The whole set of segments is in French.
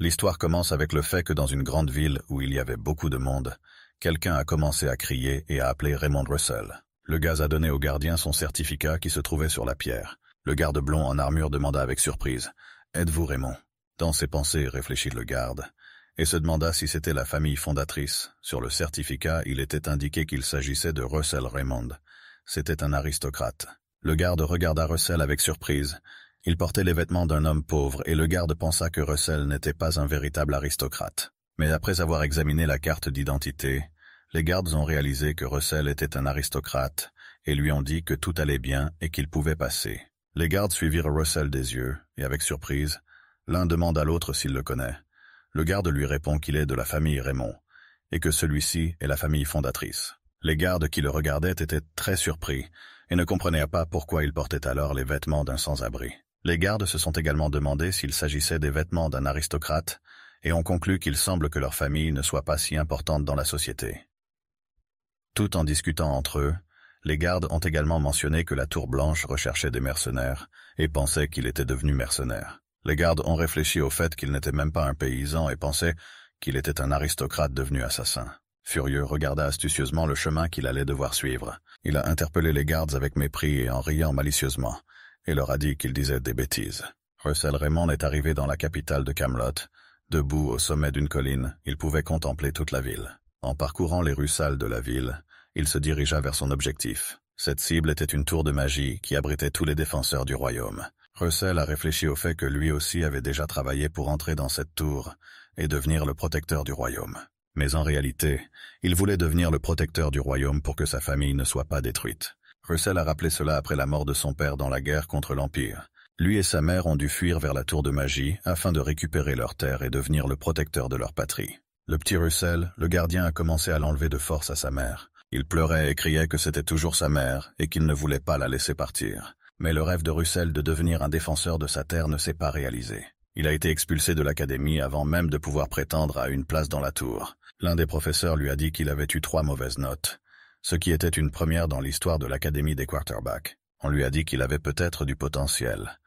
L'histoire commence avec le fait que dans une grande ville où il y avait beaucoup de monde, quelqu'un a commencé à crier et a appelé Raymond Russell. Le gars a donné au gardien son certificat qui se trouvait sur la pierre. Le garde blond en armure demanda avec surprise « Êtes-vous Raymond ?» Dans ses pensées réfléchit le garde, et se demanda si c'était la famille fondatrice. Sur le certificat, il était indiqué qu'il s'agissait de Russell Raymond. C'était un aristocrate. Le garde regarda Russell avec surprise. Il portait les vêtements d'un homme pauvre et le garde pensa que Russell n'était pas un véritable aristocrate. Mais après avoir examiné la carte d'identité, les gardes ont réalisé que Russell était un aristocrate et lui ont dit que tout allait bien et qu'il pouvait passer. Les gardes suivirent Russell des yeux et avec surprise, l'un demande à l'autre s'il le connaît. Le garde lui répond qu'il est de la famille Raymond et que celui-ci est la famille fondatrice. Les gardes qui le regardaient étaient très surpris et ne comprenaient pas pourquoi il portait alors les vêtements d'un sans-abri. Les gardes se sont également demandé s'il s'agissait des vêtements d'un aristocrate et ont conclu qu'il semble que leur famille ne soit pas si importante dans la société. Tout en discutant entre eux, les gardes ont également mentionné que la Tour Blanche recherchait des mercenaires et pensaient qu'il était devenu mercenaire. Les gardes ont réfléchi au fait qu'il n'était même pas un paysan et pensaient qu'il était un aristocrate devenu assassin. Furieux regarda astucieusement le chemin qu'il allait devoir suivre. Il a interpellé les gardes avec mépris et en riant malicieusement, et leur a dit qu'ils disaient des bêtises. Russell Raymond est arrivé dans la capitale de Camelot. Debout au sommet d'une colline, il pouvait contempler toute la ville. En parcourant les rues sales de la ville, il se dirigea vers son objectif. Cette cible était une tour de magie qui abritait tous les défenseurs du royaume. Russell a réfléchi au fait que lui aussi avait déjà travaillé pour entrer dans cette tour et devenir le protecteur du royaume. Mais en réalité, il voulait devenir le protecteur du royaume pour que sa famille ne soit pas détruite. Russell a rappelé cela après la mort de son père dans la guerre contre l'Empire. Lui et sa mère ont dû fuir vers la tour de magie afin de récupérer leurs terres et devenir le protecteur de leur patrie. Le petit Russell, le gardien, a commencé à l'enlever de force à sa mère. Il pleurait et criait que c'était toujours sa mère et qu'il ne voulait pas la laisser partir. Mais le rêve de Russell de devenir un défenseur de sa terre ne s'est pas réalisé. Il a été expulsé de l'académie avant même de pouvoir prétendre à une place dans la tour. L'un des professeurs lui a dit qu'il avait eu 3 mauvaises notes, ce qui était une première dans l'histoire de l'académie des quarterbacks. On lui a dit qu'il avait peut-être du potentiel,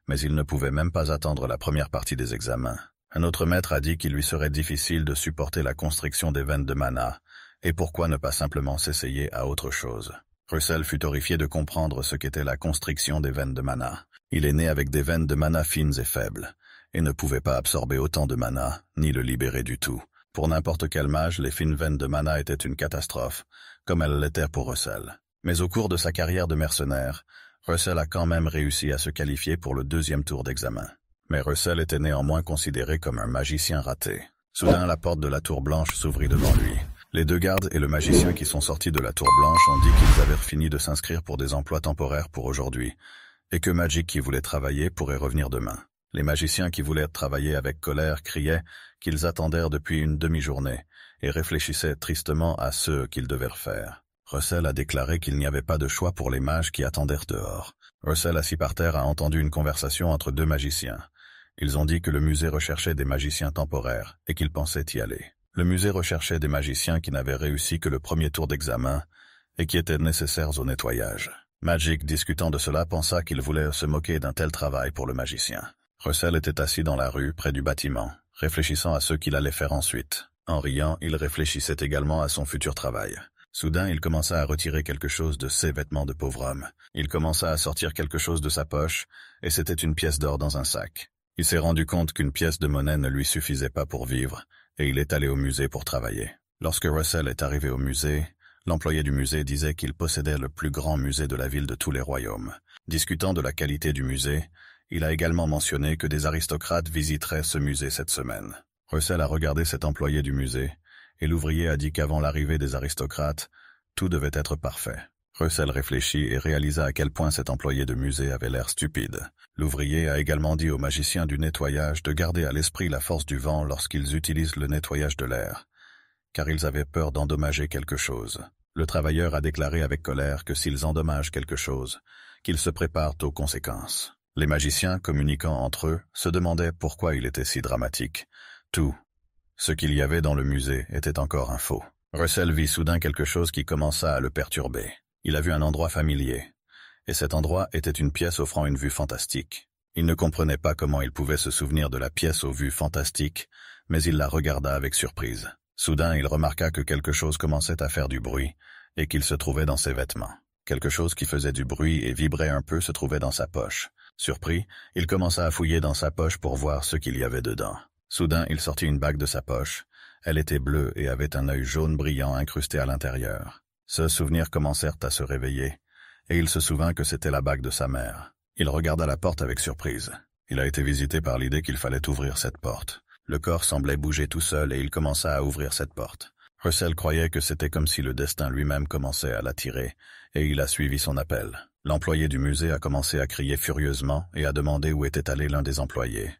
mais il ne pouvait même pas attendre la première partie des examens. Un autre maître a dit qu'il lui serait difficile de supporter la constriction des veines de mana, et pourquoi ne pas simplement s'essayer à autre chose. Russell fut horrifié de comprendre ce qu'était la constriction des veines de mana. Il est né avec des veines de mana fines et faibles, et ne pouvait pas absorber autant de mana, ni le libérer du tout. Pour n'importe quel mage, les fines veines de mana étaient une catastrophe, comme elles l'étaient pour Russell. Mais au cours de sa carrière de mercenaire, Russell a quand même réussi à se qualifier pour le 2e tour d'examen. Mais Russell était néanmoins considéré comme un magicien raté. Soudain, la porte de la Tour Blanche s'ouvrit devant lui. Les 2 gardes et le magicien qui sont sortis de la Tour Blanche ont dit qu'ils avaient fini de s'inscrire pour des emplois temporaires pour aujourd'hui, et que Magic qui voulait travailler pourrait revenir demain. Les magiciens qui voulaient travailler avec colère criaient qu'ils attendèrent depuis une demi-journée et réfléchissaient tristement à ce qu'ils devaient faire. Russell a déclaré qu'il n'y avait pas de choix pour les mages qui attendèrent dehors. Russell, assis par terre, a entendu une conversation entre 2 magiciens. Ils ont dit que le musée recherchait des magiciens temporaires et qu'ils pensaient y aller. Le musée recherchait des magiciens qui n'avaient réussi que le 1er tour d'examen et qui étaient nécessaires au nettoyage. Magic, discutant de cela, pensa qu'il voulait se moquer d'un tel travail pour le magicien. Russell était assis dans la rue, près du bâtiment, réfléchissant à ce qu'il allait faire ensuite. En riant, il réfléchissait également à son futur travail. Soudain, il commença à retirer quelque chose de ses vêtements de pauvre homme. Il commença à sortir quelque chose de sa poche, et c'était une pièce d'or dans un sac. Il s'est rendu compte qu'une pièce de monnaie ne lui suffisait pas pour vivre, et il est allé au musée pour travailler. Lorsque Russell est arrivé au musée, l'employé du musée disait qu'il possédait le plus grand musée de la ville de tous les royaumes. Discutant de la qualité du musée, il a également mentionné que des aristocrates visiteraient ce musée cette semaine. Russell a regardé cet employé du musée, et l'ouvrier a dit qu'avant l'arrivée des aristocrates, tout devait être parfait. Russell réfléchit et réalisa à quel point cet employé de musée avait l'air stupide. L'ouvrier a également dit aux magiciens du nettoyage de garder à l'esprit la force du vent lorsqu'ils utilisent le nettoyage de l'air, car ils avaient peur d'endommager quelque chose. Le travailleur a déclaré avec colère que s'ils endommagent quelque chose, qu'ils se préparent aux conséquences. Les magiciens, communiquant entre eux, se demandaient pourquoi il était si dramatique. Tout ce qu'il y avait dans le musée était encore un faux. Russell vit soudain quelque chose qui commença à le perturber. Il a vu un endroit familier, et cet endroit était une pièce offrant une vue fantastique. Il ne comprenait pas comment il pouvait se souvenir de la pièce aux vues fantastiques, mais il la regarda avec surprise. Soudain, il remarqua que quelque chose commençait à faire du bruit et qu'il se trouvait dans ses vêtements. Quelque chose qui faisait du bruit et vibrait un peu se trouvait dans sa poche. Surpris, il commença à fouiller dans sa poche pour voir ce qu'il y avait dedans. Soudain, il sortit une bague de sa poche. Elle était bleue et avait un œil jaune brillant incrusté à l'intérieur. Ses souvenirs commencèrent à se réveiller, et il se souvint que c'était la bague de sa mère. Il regarda la porte avec surprise. Il a été visité par l'idée qu'il fallait ouvrir cette porte. Le corps semblait bouger tout seul et il commença à ouvrir cette porte. Russell croyait que c'était comme si le destin lui-même commençait à l'attirer, et il a suivi son appel. L'employé du musée a commencé à crier furieusement et a demandé où était allé l'un des employés.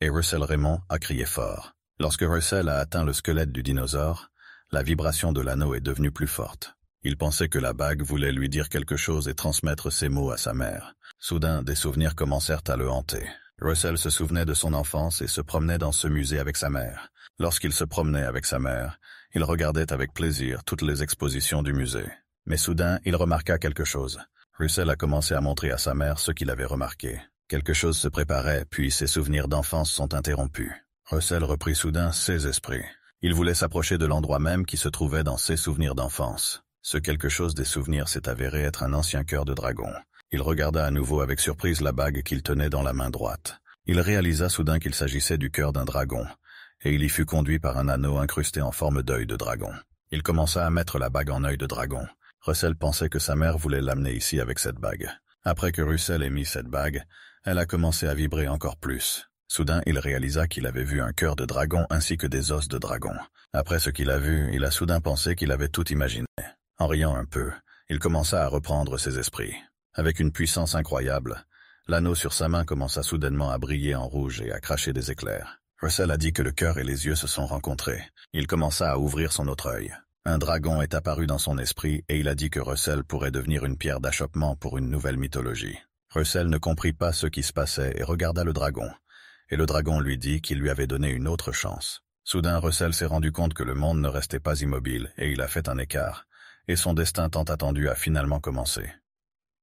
Et Russell Raymond a crié fort. Lorsque Russell a atteint le squelette du dinosaure, la vibration de l'anneau est devenue plus forte. Il pensait que la bague voulait lui dire quelque chose et transmettre ses mots à sa mère. Soudain, des souvenirs commencèrent à le hanter. Russell se souvenait de son enfance et se promenait dans ce musée avec sa mère. Lorsqu'il se promenait avec sa mère, il regardait avec plaisir toutes les expositions du musée. Mais soudain, il remarqua quelque chose. Russell a commencé à montrer à sa mère ce qu'il avait remarqué. Quelque chose se préparait, puis ses souvenirs d'enfance sont interrompus. Russell reprit soudain ses esprits. Il voulait s'approcher de l'endroit même qui se trouvait dans ses souvenirs d'enfance. Ce quelque chose des souvenirs s'est avéré être un ancien cœur de dragon. Il regarda à nouveau avec surprise la bague qu'il tenait dans la main droite. Il réalisa soudain qu'il s'agissait du cœur d'un dragon, et il y fut conduit par un anneau incrusté en forme d'œil de dragon. Il commença à mettre la bague en œil de dragon. Russell pensait que sa mère voulait l'amener ici avec cette bague. Après que Russell ait mis cette bague, elle a commencé à vibrer encore plus. Soudain, il réalisa qu'il avait vu un cœur de dragon ainsi que des os de dragon. Après ce qu'il a vu, il a soudain pensé qu'il avait tout imaginé. En riant un peu, il commença à reprendre ses esprits. Avec une puissance incroyable, l'anneau sur sa main commença soudainement à briller en rouge et à cracher des éclairs. Russell a dit que le cœur et les yeux se sont rencontrés. Il commença à ouvrir son autre œil. Un dragon est apparu dans son esprit et il a dit que Russell pourrait devenir une pierre d'achoppement pour une nouvelle mythologie. Russell ne comprit pas ce qui se passait et regarda le dragon. Et le dragon lui dit qu'il lui avait donné une autre chance. Soudain, Russell s'est rendu compte que le monde ne restait pas immobile et il a fait un écart. Et son destin tant attendu a finalement commencé.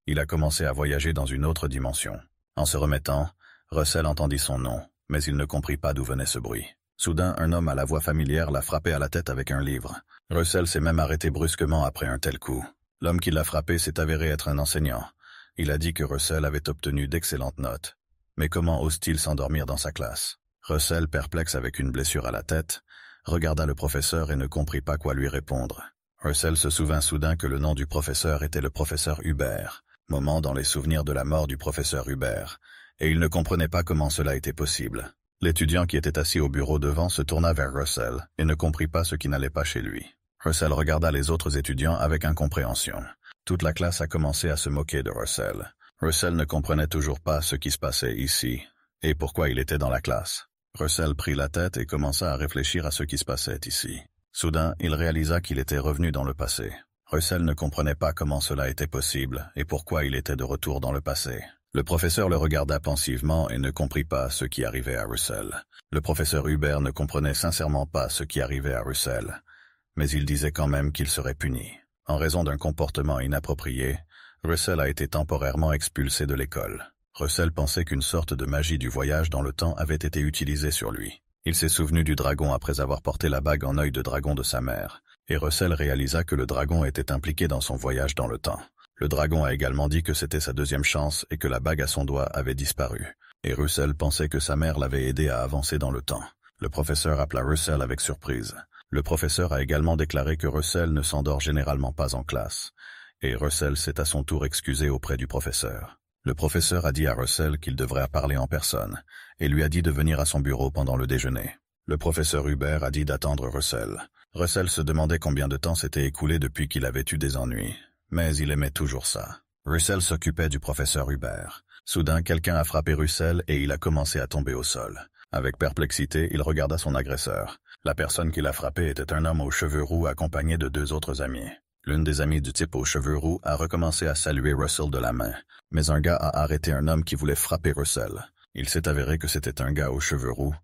Il a commencé à voyager dans une autre dimension. En se remettant, Russell entendit son nom, mais il ne comprit pas d'où venait ce bruit. Soudain, un homme à la voix familière l'a frappé à la tête avec un livre. Russell s'est même arrêté brusquement après un tel coup. L'homme qui l'a frappé s'est avéré être un enseignant. Il a dit que Russell avait obtenu d'excellentes notes. Mais comment ose-t-il s'endormir dans sa classe? Russell, perplexe avec une blessure à la tête, regarda le professeur et ne comprit pas quoi lui répondre. Russell se souvint soudain que le nom du professeur était le professeur Hubert, moment dans les souvenirs de la mort du professeur Hubert, et il ne comprenait pas comment cela était possible. L'étudiant qui était assis au bureau devant se tourna vers Russell et ne comprit pas ce qui n'allait pas chez lui. Russell regarda les autres étudiants avec incompréhension. Toute la classe a commencé à se moquer de Russell. Russell ne comprenait toujours pas ce qui se passait ici, et pourquoi il était dans la classe. Russell prit la tête et commença à réfléchir à ce qui se passait ici. Soudain, il réalisa qu'il était revenu dans le passé. Russell ne comprenait pas comment cela était possible et pourquoi il était de retour dans le passé. Le professeur le regarda pensivement et ne comprit pas ce qui arrivait à Russell. Le professeur Hubert ne comprenait sincèrement pas ce qui arrivait à Russell, mais il disait quand même qu'il serait puni. En raison d'un comportement inapproprié, Russell a été temporairement expulsé de l'école. Russell pensait qu'une sorte de magie du voyage dans le temps avait été utilisée sur lui. Il s'est souvenu du dragon après avoir porté la bague en œil de dragon de sa mère, et Russell réalisa que le dragon était impliqué dans son voyage dans le temps. Le dragon a également dit que c'était sa deuxième chance et que la bague à son doigt avait disparu. Et Russell pensait que sa mère l'avait aidé à avancer dans le temps. Le professeur appela Russell avec surprise. Le professeur a également déclaré que Russell ne s'endort généralement pas en classe. Et Russell s'est à son tour excusé auprès du professeur. Le professeur a dit à Russell qu'il devrait parler en personne, et lui a dit de venir à son bureau pendant le déjeuner. Le professeur Hubert a dit d'attendre Russell. Russell se demandait combien de temps s'était écoulé depuis qu'il avait eu des ennuis. Mais il aimait toujours ça. Russell s'occupait du professeur Hubert. Soudain, quelqu'un a frappé Russell et il a commencé à tomber au sol. Avec perplexité, il regarda son agresseur. La personne qui l'a frappé était un homme aux cheveux roux accompagné de deux autres amis. L'une des amies du type aux cheveux roux a recommencé à saluer Russell de la main. Mais un gars a arrêté un homme qui voulait frapper Russell. Il s'est avéré que c'était un gars aux cheveux roux.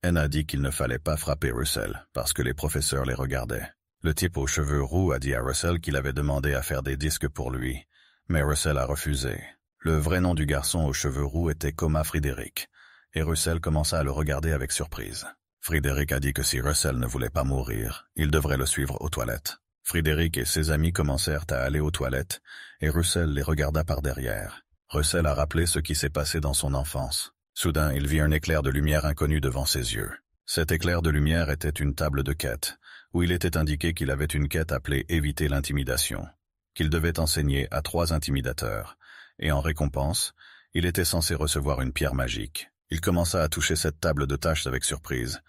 Elle a dit qu'il ne fallait pas frapper Russell parce que les professeurs les regardaient. Le type aux cheveux roux a dit à Russell qu'il avait demandé à faire des disques pour lui, mais Russell a refusé. Le vrai nom du garçon aux cheveux roux était Coma Frédéric, et Russell commença à le regarder avec surprise. Frédéric a dit que si Russell ne voulait pas mourir, il devrait le suivre aux toilettes. Frédéric et ses amis commencèrent à aller aux toilettes, et Russell les regarda par derrière. Russell a rappelé ce qui s'est passé dans son enfance. Soudain, il vit un éclair de lumière inconnu devant ses yeux. Cet éclair de lumière était une table de quête, où il était indiqué qu'il avait une quête appelée « Éviter l'intimidation », qu'il devait enseigner à 3 intimidateurs, et en récompense, il était censé recevoir une pierre magique. Il commença à toucher cette table de tâches avec surprise,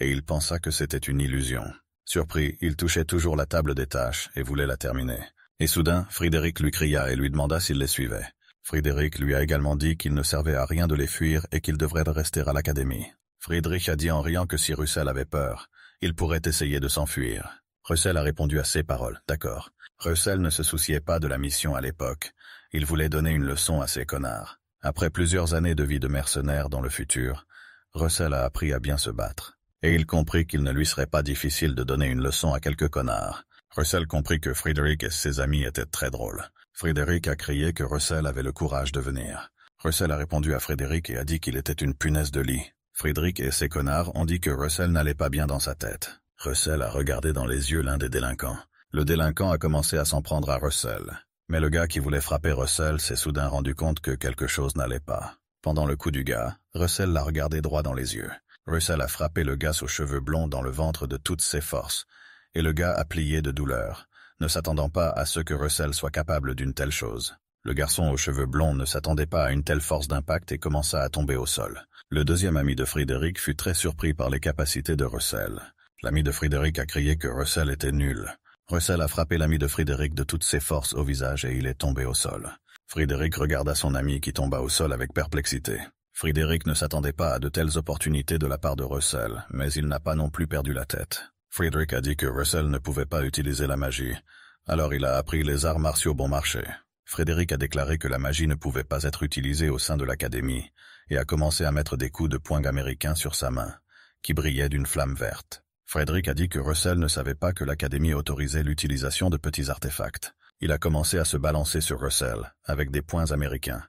et il pensa que c'était une illusion. Surpris, il touchait toujours la table des tâches et voulait la terminer. Et soudain, Frédéric lui cria et lui demanda s'il les suivait. Frédéric lui a également dit qu'il ne servait à rien de les fuir et qu'il devrait rester à l'académie. Frédéric a dit en riant que si Russell avait peur, il pourrait essayer de s'enfuir. Russell a répondu à ces paroles. D'accord. Russell ne se souciait pas de la mission à l'époque. Il voulait donner une leçon à ces connards. Après plusieurs années de vie de mercenaire dans le futur, Russell a appris à bien se battre. Et il comprit qu'il ne lui serait pas difficile de donner une leçon à quelques connards. Russell comprit que Frédéric et ses amis étaient très drôles. Frédéric a crié que Russell avait le courage de venir. Russell a répondu à Frédéric et a dit qu'il était une punaise de lit. Frédéric et ses connards ont dit que Russell n'allait pas bien dans sa tête. Russell a regardé dans les yeux l'un des délinquants. Le délinquant a commencé à s'en prendre à Russell. Mais le gars qui voulait frapper Russell s'est soudain rendu compte que quelque chose n'allait pas. Pendant le coup du gars, Russell l'a regardé droit dans les yeux. Russell a frappé le gars aux cheveux blonds dans le ventre de toutes ses forces, et le gars a plié de douleur, ne s'attendant pas à ce que Russell soit capable d'une telle chose. Le garçon aux cheveux blonds ne s'attendait pas à une telle force d'impact et commença à tomber au sol. Le deuxième ami de Frédéric fut très surpris par les capacités de Russell. L'ami de Frédéric a crié que Russell était nul. Russell a frappé l'ami de Frédéric de toutes ses forces au visage et il est tombé au sol. Frédéric regarda son ami qui tomba au sol avec perplexité. Frédéric ne s'attendait pas à de telles opportunités de la part de Russell, mais il n'a pas non plus perdu la tête. Frédéric a dit que Russell ne pouvait pas utiliser la magie, alors il a appris les arts martiaux bon marché. Frédéric a déclaré que la magie ne pouvait pas être utilisée au sein de l'académie, et a commencé à mettre des coups de poing américains sur sa main, qui brillait d'une flamme verte. Frédéric a dit que Russell ne savait pas que l'académie autorisait l'utilisation de petits artefacts. Il a commencé à se balancer sur Russell, avec des poings américains,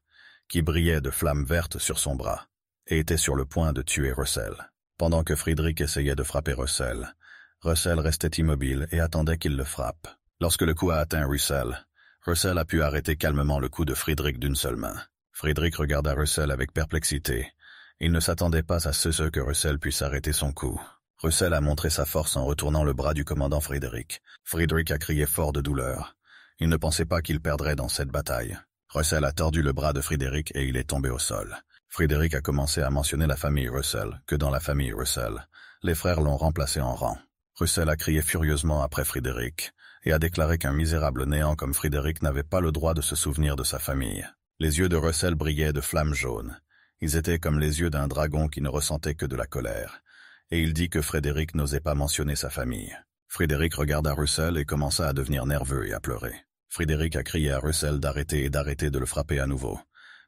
qui brillaient de flammes vertes sur son bras, et était sur le point de tuer Russell. Pendant que Frédéric essayait de frapper Russell, Russell restait immobile et attendait qu'il le frappe. Lorsque le coup a atteint Russell, Russell a pu arrêter calmement le coup de Frédéric d'une seule main. Frédéric regarda Russell avec perplexité. Il ne s'attendait pas à ce que Russell puisse arrêter son coup. Russell a montré sa force en retournant le bras du commandant Frédéric. Frédéric a crié fort de douleur. Il ne pensait pas qu'il perdrait dans cette bataille. Russell a tordu le bras de Frédéric et il est tombé au sol. Frédéric a commencé à mentionner la famille Russell, que dans la famille Russell, les frères l'ont remplacé en rang. Russell a crié furieusement après Frédéric et a déclaré qu'un misérable néant comme Frédéric n'avait pas le droit de se souvenir de sa famille. Les yeux de Russell brillaient de flammes jaunes. Ils étaient comme les yeux d'un dragon qui ne ressentait que de la colère. Et il dit que Frédéric n'osait pas mentionner sa famille. Frédéric regarda Russell et commença à devenir nerveux et à pleurer. Frédéric a crié à Russell d'arrêter et d'arrêter de le frapper à nouveau.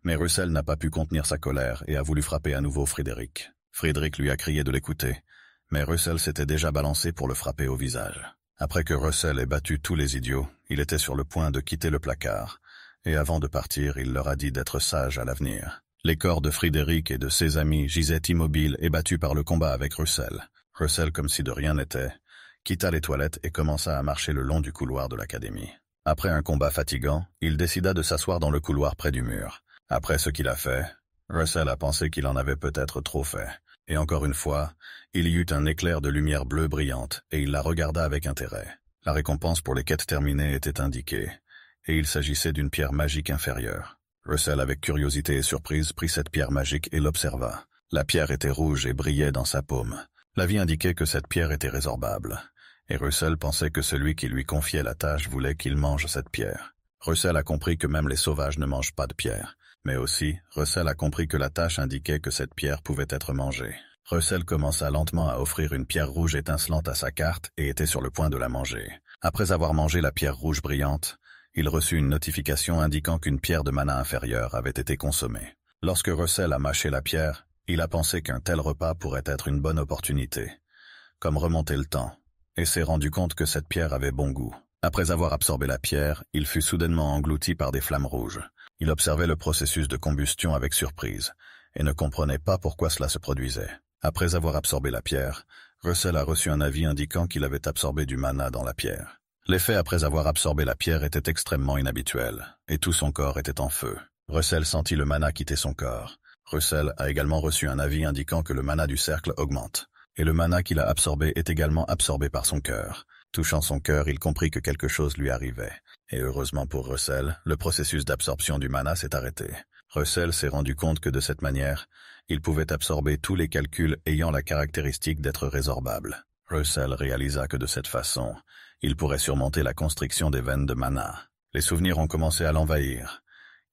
Mais Russell n'a pas pu contenir sa colère et a voulu frapper à nouveau Frédéric. Frédéric lui a crié de l'écouter, mais Russell s'était déjà balancé pour le frapper au visage. Après que Russell ait battu tous les idiots, il était sur le point de quitter le placard, et avant de partir, il leur a dit d'être sages à l'avenir. Les corps de Frédéric et de ses amis gisaient immobiles et battus par le combat avec Russell. Russell, comme si de rien n'était, quitta les toilettes et commença à marcher le long du couloir de l'académie. Après un combat fatigant, il décida de s'asseoir dans le couloir près du mur. Après ce qu'il a fait, Russell a pensé qu'il en avait peut-être trop fait. Et encore une fois, il y eut un éclair de lumière bleue brillante, et il la regarda avec intérêt. La récompense pour les quêtes terminées était indiquée, et il s'agissait d'une pierre magique inférieure. Russell, avec curiosité et surprise, prit cette pierre magique et l'observa. La pierre était rouge et brillait dans sa paume. L'avis indiquait que cette pierre était résorbable, et Russell pensait que celui qui lui confiait la tâche voulait qu'il mange cette pierre. Russell a compris que même les sauvages ne mangent pas de pierre. Mais aussi, Russell a compris que la tâche indiquait que cette pierre pouvait être mangée. Russell commença lentement à offrir une pierre rouge étincelante à sa carte et était sur le point de la manger. Après avoir mangé la pierre rouge brillante, il reçut une notification indiquant qu'une pierre de mana inférieure avait été consommée. Lorsque Russell a mâché la pierre, il a pensé qu'un tel repas pourrait être une bonne opportunité, comme remonter le temps, et s'est rendu compte que cette pierre avait bon goût. Après avoir absorbé la pierre, il fut soudainement englouti par des flammes rouges. Il observait le processus de combustion avec surprise, et ne comprenait pas pourquoi cela se produisait. Après avoir absorbé la pierre, Russell a reçu un avis indiquant qu'il avait absorbé du mana dans la pierre. L'effet après avoir absorbé la pierre était extrêmement inhabituel, et tout son corps était en feu. Russell sentit le mana quitter son corps. Russell a également reçu un avis indiquant que le mana du cercle augmente, et le mana qu'il a absorbé est également absorbé par son cœur. Touchant son cœur, il comprit que quelque chose lui arrivait. Et heureusement pour Russell, le processus d'absorption du mana s'est arrêté. Russell s'est rendu compte que de cette manière, il pouvait absorber tous les calculs ayant la caractéristique d'être résorbables. Russell réalisa que de cette façon, il pourrait surmonter la constriction des veines de mana. Les souvenirs ont commencé à l'envahir.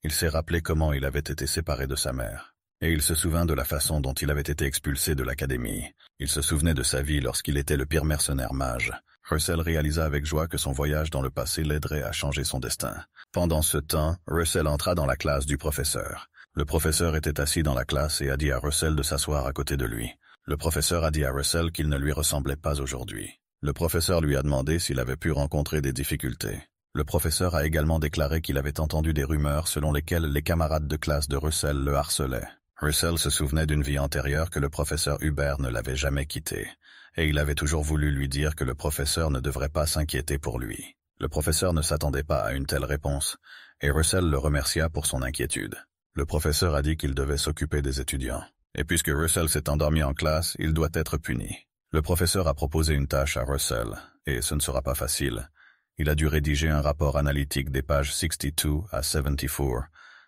Il s'est rappelé comment il avait été séparé de sa mère. Et il se souvint de la façon dont il avait été expulsé de l'académie. Il se souvenait de sa vie lorsqu'il était le pire mercenaire mage. Russell réalisa avec joie que son voyage dans le passé l'aiderait à changer son destin. Pendant ce temps, Russell entra dans la classe du professeur. Le professeur était assis dans la classe et a dit à Russell de s'asseoir à côté de lui. Le professeur a dit à Russell qu'il ne lui ressemblait pas aujourd'hui. Le professeur lui a demandé s'il avait pu rencontrer des difficultés. Le professeur a également déclaré qu'il avait entendu des rumeurs selon lesquelles les camarades de classe de Russell le harcelaient. Russell se souvenait d'une vie antérieure que le professeur Hubert ne l'avait jamais quitté, et il avait toujours voulu lui dire que le professeur ne devrait pas s'inquiéter pour lui. Le professeur ne s'attendait pas à une telle réponse, et Russell le remercia pour son inquiétude. Le professeur a dit qu'il devait s'occuper des étudiants, et puisque Russell s'est endormi en classe, il doit être puni. Le professeur a proposé une tâche à Russell, et ce ne sera pas facile. Il a dû rédiger un rapport analytique des pages 62 à 74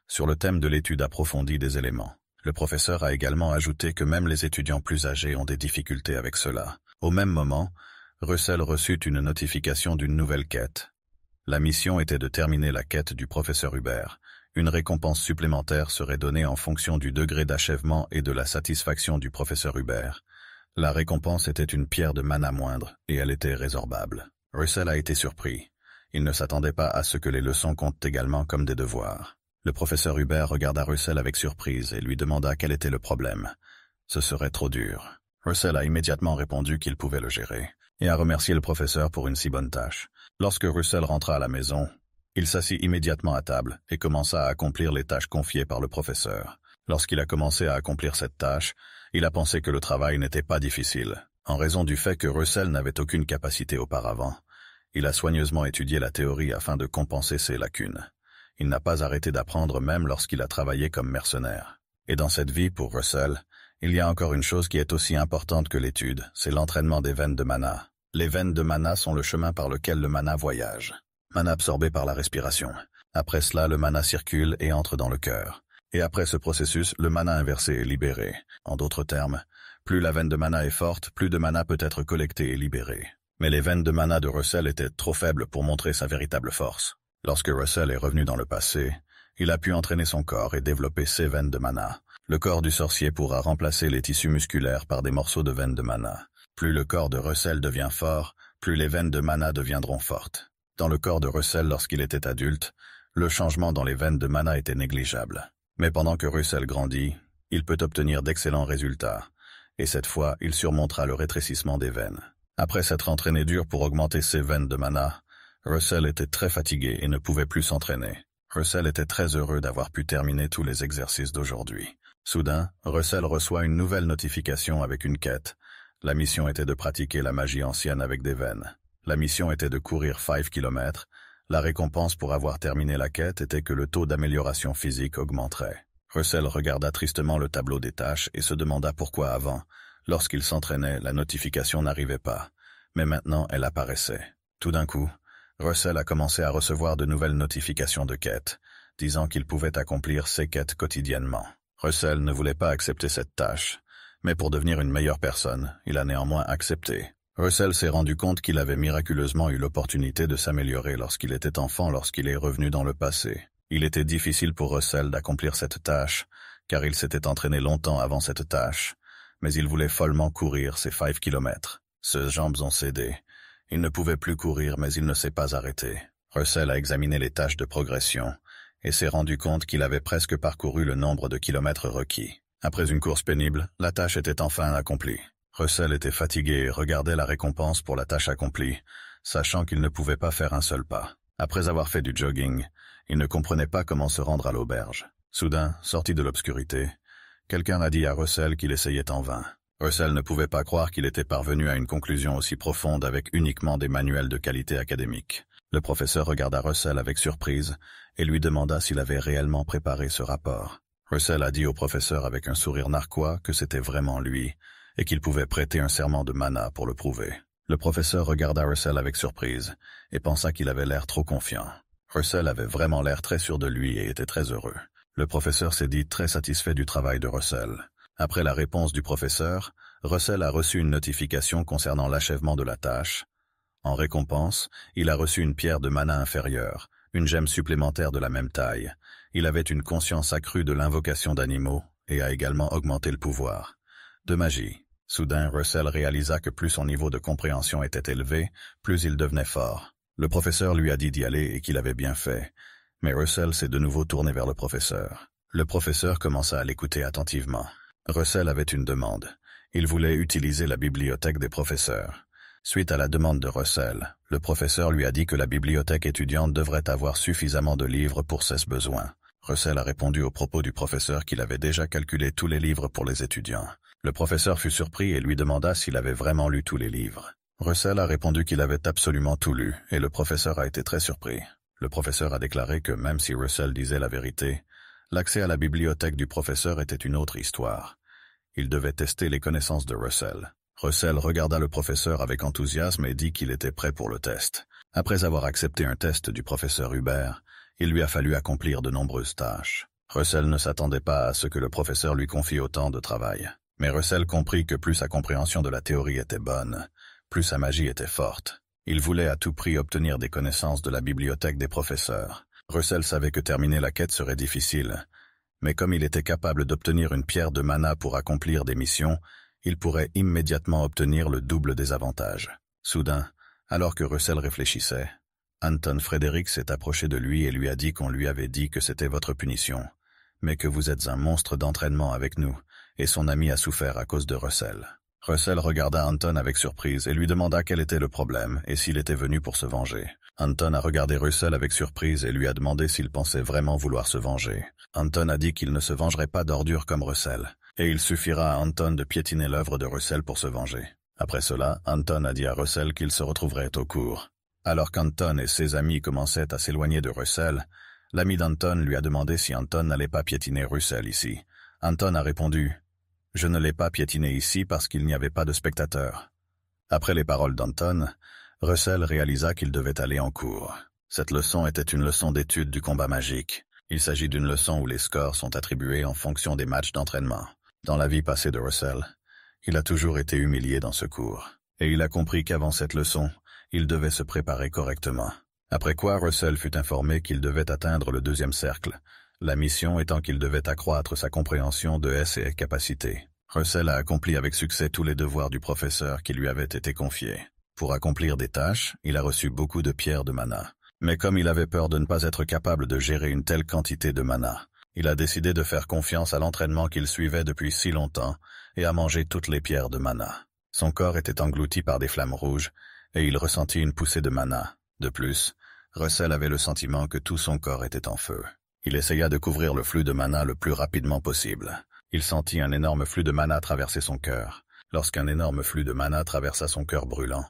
sur le thème de l'étude approfondie des éléments. Le professeur a également ajouté que même les étudiants plus âgés ont des difficultés avec cela. Au même moment, Russell reçut une notification d'une nouvelle quête. La mission était de terminer la quête du professeur Hubert. Une récompense supplémentaire serait donnée en fonction du degré d'achèvement et de la satisfaction du professeur Hubert. La récompense était une pierre de mana moindre, et elle était résorbable. Russell a été surpris. Il ne s'attendait pas à ce que les leçons comptent également comme des devoirs. Le professeur Hubert regarda Russell avec surprise et lui demanda quel était le problème. Ce serait trop dur. Russell a immédiatement répondu qu'il pouvait le gérer, et a remercié le professeur pour une si bonne tâche. Lorsque Russell rentra à la maison, il s'assit immédiatement à table et commença à accomplir les tâches confiées par le professeur. Lorsqu'il a commencé à accomplir cette tâche, il a pensé que le travail n'était pas difficile, en raison du fait que Russell n'avait aucune capacité auparavant. Il a soigneusement étudié la théorie afin de compenser ses lacunes. Il n'a pas arrêté d'apprendre même lorsqu'il a travaillé comme mercenaire. Et dans cette vie, pour Russell, il y a encore une chose qui est aussi importante que l'étude, c'est l'entraînement des veines de mana. Les veines de mana sont le chemin par lequel le mana voyage. Mana absorbé par la respiration. Après cela, le mana circule et entre dans le cœur. Et après ce processus, le mana inversé est libéré. En d'autres termes, plus la veine de mana est forte, plus de mana peut être collecté et libéré. Mais les veines de mana de Russell étaient trop faibles pour montrer sa véritable force. Lorsque Russell est revenu dans le passé, il a pu entraîner son corps et développer ses veines de mana. Le corps du sorcier pourra remplacer les tissus musculaires par des morceaux de veines de mana. Plus le corps de Russell devient fort, plus les veines de mana deviendront fortes. Dans le corps de Russell lorsqu'il était adulte, le changement dans les veines de mana était négligeable. Mais pendant que Russell grandit, il peut obtenir d'excellents résultats, et cette fois, il surmontera le rétrécissement des veines. Après s'être entraîné dur pour augmenter ses veines de mana, Russell était très fatigué et ne pouvait plus s'entraîner. Russell était très heureux d'avoir pu terminer tous les exercices d'aujourd'hui. Soudain, Russell reçoit une nouvelle notification avec une quête. La mission était de pratiquer la magie ancienne avec des veines. La mission était de courir 5 km. La récompense pour avoir terminé la quête était que le taux d'amélioration physique augmenterait. Russell regarda tristement le tableau des tâches et se demanda pourquoi avant, lorsqu'il s'entraînait, la notification n'arrivait pas. Mais maintenant, elle apparaissait. Tout d'un coup, Russell a commencé à recevoir de nouvelles notifications de quêtes, disant qu'il pouvait accomplir ses quêtes quotidiennement. Russell ne voulait pas accepter cette tâche, mais pour devenir une meilleure personne, il a néanmoins accepté. Russell s'est rendu compte qu'il avait miraculeusement eu l'opportunité de s'améliorer lorsqu'il était enfant, lorsqu'il est revenu dans le passé. Il était difficile pour Russell d'accomplir cette tâche, car il s'était entraîné longtemps avant cette tâche, mais il voulait follement courir ces 5 km. Ses jambes ont cédé. Il ne pouvait plus courir, mais il ne s'est pas arrêté. Russell a examiné les tâches de progression et s'est rendu compte qu'il avait presque parcouru le nombre de kilomètres requis. Après une course pénible, la tâche était enfin accomplie. Russell était fatigué et regardait la récompense pour la tâche accomplie, sachant qu'il ne pouvait pas faire un seul pas. Après avoir fait du jogging, il ne comprenait pas comment se rendre à l'auberge. Soudain, sorti de l'obscurité, quelqu'un a dit à Russell qu'il essayait en vain. Russell ne pouvait pas croire qu'il était parvenu à une conclusion aussi profonde avec uniquement des manuels de qualité académique. Le professeur regarda Russell avec surprise et lui demanda s'il avait réellement préparé ce rapport. Russell a dit au professeur avec un sourire narquois que c'était vraiment lui et qu'il pouvait prêter un serment de mana pour le prouver. Le professeur regarda Russell avec surprise et pensa qu'il avait l'air trop confiant. Russell avait vraiment l'air très sûr de lui et était très heureux. Le professeur s'est dit très satisfait du travail de Russell. Après la réponse du professeur, Russell a reçu une notification concernant l'achèvement de la tâche. En récompense, il a reçu une pierre de mana inférieure, une gemme supplémentaire de la même taille. Il avait une conscience accrue de l'invocation d'animaux et a également augmenté le pouvoir de magie. Soudain, Russell réalisa que plus son niveau de compréhension était élevé, plus il devenait fort. Le professeur lui a dit d'y aller et qu'il avait bien fait, mais Russell s'est de nouveau tourné vers le professeur. Le professeur commença à l'écouter attentivement. Russell avait une demande. Il voulait utiliser la bibliothèque des professeurs. Suite à la demande de Russell, le professeur lui a dit que la bibliothèque étudiante devrait avoir suffisamment de livres pour ses besoins. Russell a répondu au propos du professeur qu'il avait déjà calculé tous les livres pour les étudiants. Le professeur fut surpris et lui demanda s'il avait vraiment lu tous les livres. Russell a répondu qu'il avait absolument tout lu, et le professeur a été très surpris. Le professeur a déclaré que même si Russell disait la vérité, l'accès à la bibliothèque du professeur était une autre histoire. Il devait tester les connaissances de Russell. Russell regarda le professeur avec enthousiasme et dit qu'il était prêt pour le test. Après avoir accepté un test du professeur Hubert, il lui a fallu accomplir de nombreuses tâches. Russell ne s'attendait pas à ce que le professeur lui confie autant de travail. Mais Russell comprit que plus sa compréhension de la théorie était bonne, plus sa magie était forte. Il voulait à tout prix obtenir des connaissances de la bibliothèque des professeurs. Russell savait que terminer la quête serait difficile, mais comme il était capable d'obtenir une pierre de mana pour accomplir des missions, il pourrait immédiatement obtenir le double des avantages. Soudain, alors que Russell réfléchissait, Anton Frederick s'est approché de lui et lui a dit qu'on lui avait dit que c'était votre punition, mais que vous êtes un monstre d'entraînement avec nous, et son ami a souffert à cause de Russell. Russell regarda Anton avec surprise et lui demanda quel était le problème et s'il était venu pour se venger. Anton a regardé Russell avec surprise et lui a demandé s'il pensait vraiment vouloir se venger. Anton a dit qu'il ne se vengerait pas d'ordures comme Russell, et il suffira à Anton de piétiner l'œuvre de Russell pour se venger. Après cela, Anton a dit à Russell qu'il se retrouverait au cours. Alors qu'Anton et ses amis commençaient à s'éloigner de Russell, l'ami d'Anton lui a demandé si Anton n'allait pas piétiner Russell ici. Anton a répondu « Je ne l'ai pas piétiné ici parce qu'il n'y avait pas de spectateurs. » Après les paroles d'Anton, Russell réalisa qu'il devait aller en cours. Cette leçon était une leçon d'étude du combat magique. Il s'agit d'une leçon où les scores sont attribués en fonction des matchs d'entraînement. Dans la vie passée de Russell, il a toujours été humilié dans ce cours, et il a compris qu'avant cette leçon, il devait se préparer correctement. Après quoi, Russell fut informé qu'il devait atteindre le 2e cercle, la mission étant qu'il devait accroître sa compréhension de ses capacités. Russell a accompli avec succès tous les devoirs du professeur qui lui avaient été confiés. Pour accomplir des tâches, il a reçu beaucoup de pierres de mana. Mais comme il avait peur de ne pas être capable de gérer une telle quantité de mana, il a décidé de faire confiance à l'entraînement qu'il suivait depuis si longtemps et a mangé toutes les pierres de mana. Son corps était englouti par des flammes rouges et il ressentit une poussée de mana. De plus, Russell avait le sentiment que tout son corps était en feu. Il essaya de couvrir le flux de mana le plus rapidement possible. Il sentit un énorme flux de mana traverser son cœur. Lorsqu'un énorme flux de mana traversa son cœur brûlant,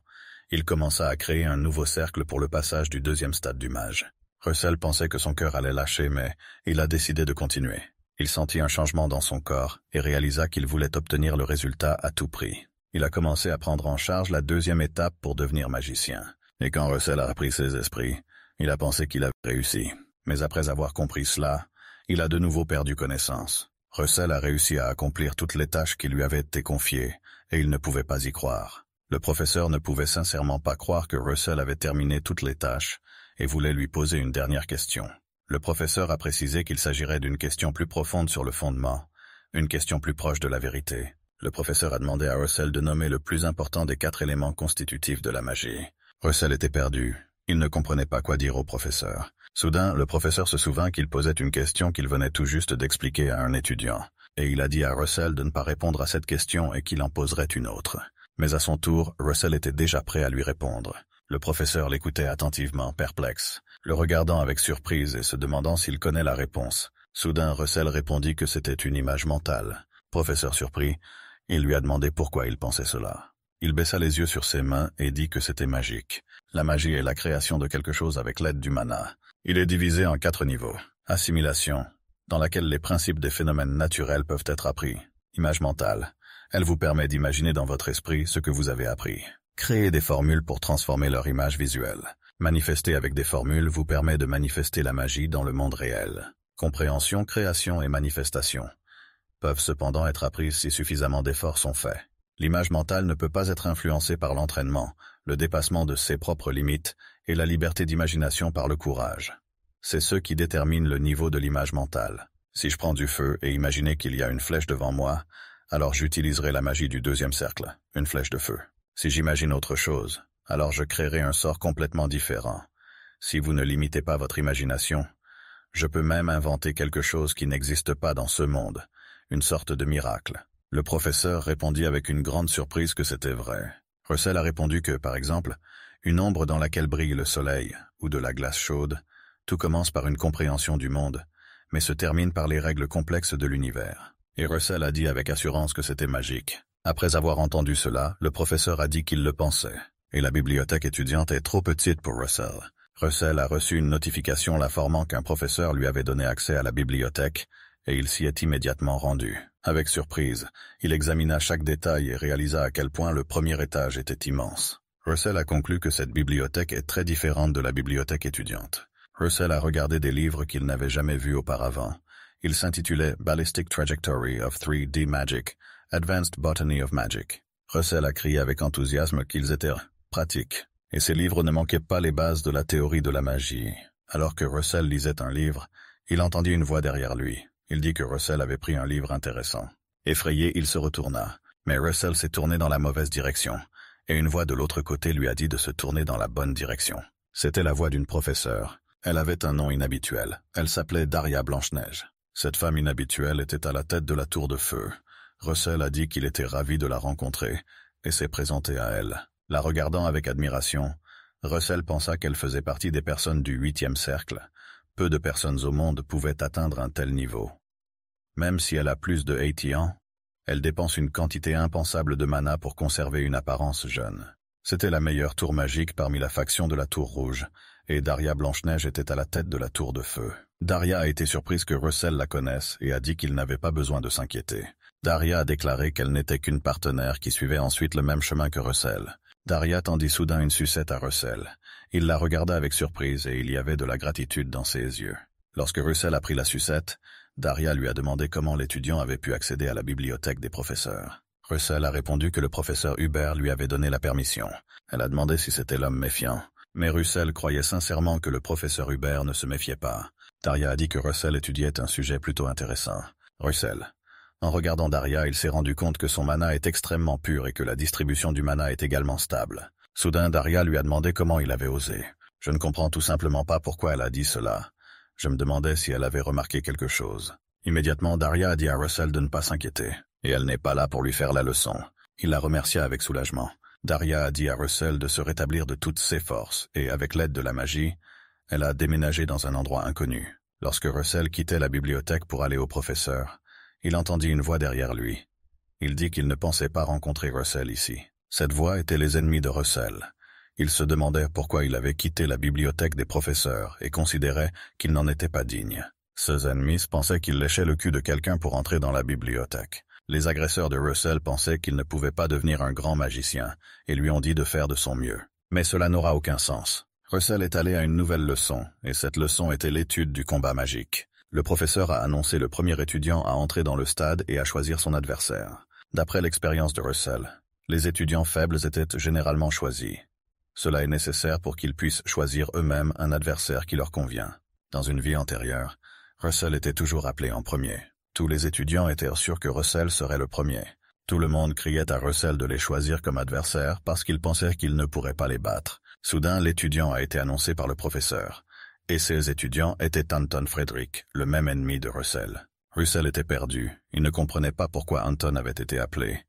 il commença à créer un nouveau cercle pour le passage du 2e stade du mage. Russell pensait que son cœur allait lâcher, mais il a décidé de continuer. Il sentit un changement dans son corps et réalisa qu'il voulait obtenir le résultat à tout prix. Il a commencé à prendre en charge la 2e étape pour devenir magicien. Et quand Russell a repris ses esprits, il a pensé qu'il avait réussi. Mais après avoir compris cela, il a de nouveau perdu connaissance. Russell a réussi à accomplir toutes les tâches qui lui avaient été confiées, et il ne pouvait pas y croire. Le professeur ne pouvait sincèrement pas croire que Russell avait terminé toutes les tâches et voulait lui poser une dernière question. Le professeur a précisé qu'il s'agirait d'une question plus profonde sur le fondement, une question plus proche de la vérité. Le professeur a demandé à Russell de nommer le plus important des 4 éléments constitutifs de la magie. Russell était perdu. Il ne comprenait pas quoi dire au professeur. Soudain, le professeur se souvint qu'il posait une question qu'il venait tout juste d'expliquer à un étudiant, et il a dit à Russell de ne pas répondre à cette question et qu'il en poserait une autre. Mais à son tour, Russell était déjà prêt à lui répondre. Le professeur l'écoutait attentivement, perplexe, le regardant avec surprise et se demandant s'il connaît la réponse. Soudain, Russell répondit que c'était une image mentale. Professeur surpris, il lui a demandé pourquoi il pensait cela. Il baissa les yeux sur ses mains et dit que c'était magique. La magie est la création de quelque chose avec l'aide du mana. Il est divisé en 4 niveaux. Assimilation, dans laquelle les principes des phénomènes naturels peuvent être appris. Image mentale, elle vous permet d'imaginer dans votre esprit ce que vous avez appris. Créer des formules pour transformer leur image visuelle. Manifester avec des formules vous permet de manifester la magie dans le monde réel. Compréhension, création et manifestation peuvent cependant être apprises si suffisamment d'efforts sont faits. L'image mentale ne peut pas être influencée par l'entraînement, le dépassement de ses propres limites et la liberté d'imagination par le courage. C'est ce qui détermine le niveau de l'image mentale. Si je prends du feu et imaginez qu'il y a une flèche devant moi, alors j'utiliserai la magie du 2e cercle, une flèche de feu. Si j'imagine autre chose, alors je créerai un sort complètement différent. Si vous ne limitez pas votre imagination, je peux même inventer quelque chose qui n'existe pas dans ce monde, une sorte de miracle. Le professeur répondit avec une grande surprise que c'était vrai. Russell a répondu que, par exemple, une ombre dans laquelle brille le soleil, ou de la glace chaude, tout commence par une compréhension du monde, mais se termine par les règles complexes de l'univers. Et Russell a dit avec assurance que c'était magique. Après avoir entendu cela, le professeur a dit qu'il le pensait. Et la bibliothèque étudiante est trop petite pour Russell. Russell a reçu une notification l'informant qu'un professeur lui avait donné accès à la bibliothèque, et il s'y est immédiatement rendu. Avec surprise, il examina chaque détail et réalisa à quel point le premier étage était immense. Russell a conclu que cette bibliothèque est très différente de la bibliothèque étudiante. Russell a regardé des livres qu'il n'avait jamais vus auparavant. Il s'intitulait Ballistic Trajectory of 3D Magic, Advanced Botany of Magic. Russell a crié avec enthousiasme qu'ils étaient pratiques, et ces livres ne manquaient pas les bases de la théorie de la magie. Alors que Russell lisait un livre, il entendit une voix derrière lui. Il dit que Russell avait pris un livre intéressant. Effrayé, il se retourna, mais Russell s'est tourné dans la mauvaise direction, et une voix de l'autre côté lui a dit de se tourner dans la bonne direction. C'était la voix d'une professeure. Elle avait un nom inhabituel. Elle s'appelait Daria Blanche-Neige. Cette femme inhabituelle était à la tête de la tour de feu. Russell a dit qu'il était ravi de la rencontrer, et s'est présenté à elle. La regardant avec admiration, Russell pensa qu'elle faisait partie des personnes du 8e cercle. Peu de personnes au monde pouvaient atteindre un tel niveau. Même si elle a plus de 80 ans, elle dépense une quantité impensable de mana pour conserver une apparence jeune. C'était la meilleure tour magique parmi la faction de la Tour Rouge, et Daria Blanche-Neige était à la tête de la Tour de Feu. Daria a été surprise que Russell la connaisse et a dit qu'il n'avait pas besoin de s'inquiéter. Daria a déclaré qu'elle n'était qu'une partenaire qui suivait ensuite le même chemin que Russell. Daria tendit soudain une sucette à Russell. Il la regarda avec surprise et il y avait de la gratitude dans ses yeux. Lorsque Russell a pris la sucette, Daria lui a demandé comment l'étudiant avait pu accéder à la bibliothèque des professeurs. Russell a répondu que le professeur Hubert lui avait donné la permission. Elle a demandé si c'était l'homme méfiant. Mais Russell croyait sincèrement que le professeur Hubert ne se méfiait pas. Daria a dit que Russell étudiait un sujet plutôt intéressant. Russell. En regardant Daria, il s'est rendu compte que son mana est extrêmement pur et que la distribution du mana est également stable. Soudain, Daria lui a demandé comment il avait osé. Je ne comprends tout simplement pas pourquoi elle a dit cela. Je me demandais si elle avait remarqué quelque chose. Immédiatement, Daria a dit à Russell de ne pas s'inquiéter. Et elle n'est pas là pour lui faire la leçon. Il la remercia avec soulagement. Daria a dit à Russell de se rétablir de toutes ses forces, et avec l'aide de la magie, elle a déménagé dans un endroit inconnu. Lorsque Russell quittait la bibliothèque pour aller au professeur, il entendit une voix derrière lui. Il dit qu'il ne pensait pas rencontrer Russell ici. Cette voix était les ennemis de Russell. Il se demandait pourquoi il avait quitté la bibliothèque des professeurs et considérait qu'il n'en était pas digne. Ces ennemis pensaient qu'il léchait le cul de quelqu'un pour entrer dans la bibliothèque. Les agresseurs de Russell pensaient qu'il ne pouvait pas devenir un grand magicien et lui ont dit de faire de son mieux. Mais cela n'aura aucun sens. Russell est allé à une nouvelle leçon, et cette leçon était l'étude du combat magique. Le professeur a annoncé le premier étudiant à entrer dans le stade et à choisir son adversaire. D'après l'expérience de Russell, les étudiants faibles étaient généralement choisis. Cela est nécessaire pour qu'ils puissent choisir eux-mêmes un adversaire qui leur convient. Dans une vie antérieure, Russell était toujours appelé en premier. Tous les étudiants étaient sûrs que Russell serait le premier. Tout le monde criait à Russell de les choisir comme adversaires parce qu'ils pensaient qu'ils ne pourraient pas les battre. Soudain, l'étudiant a été annoncé par le professeur. Et ces étudiants étaient Anton Frederick, le même ennemi de Russell. Russell était perdu. Il ne comprenait pas pourquoi Anton avait été appelé.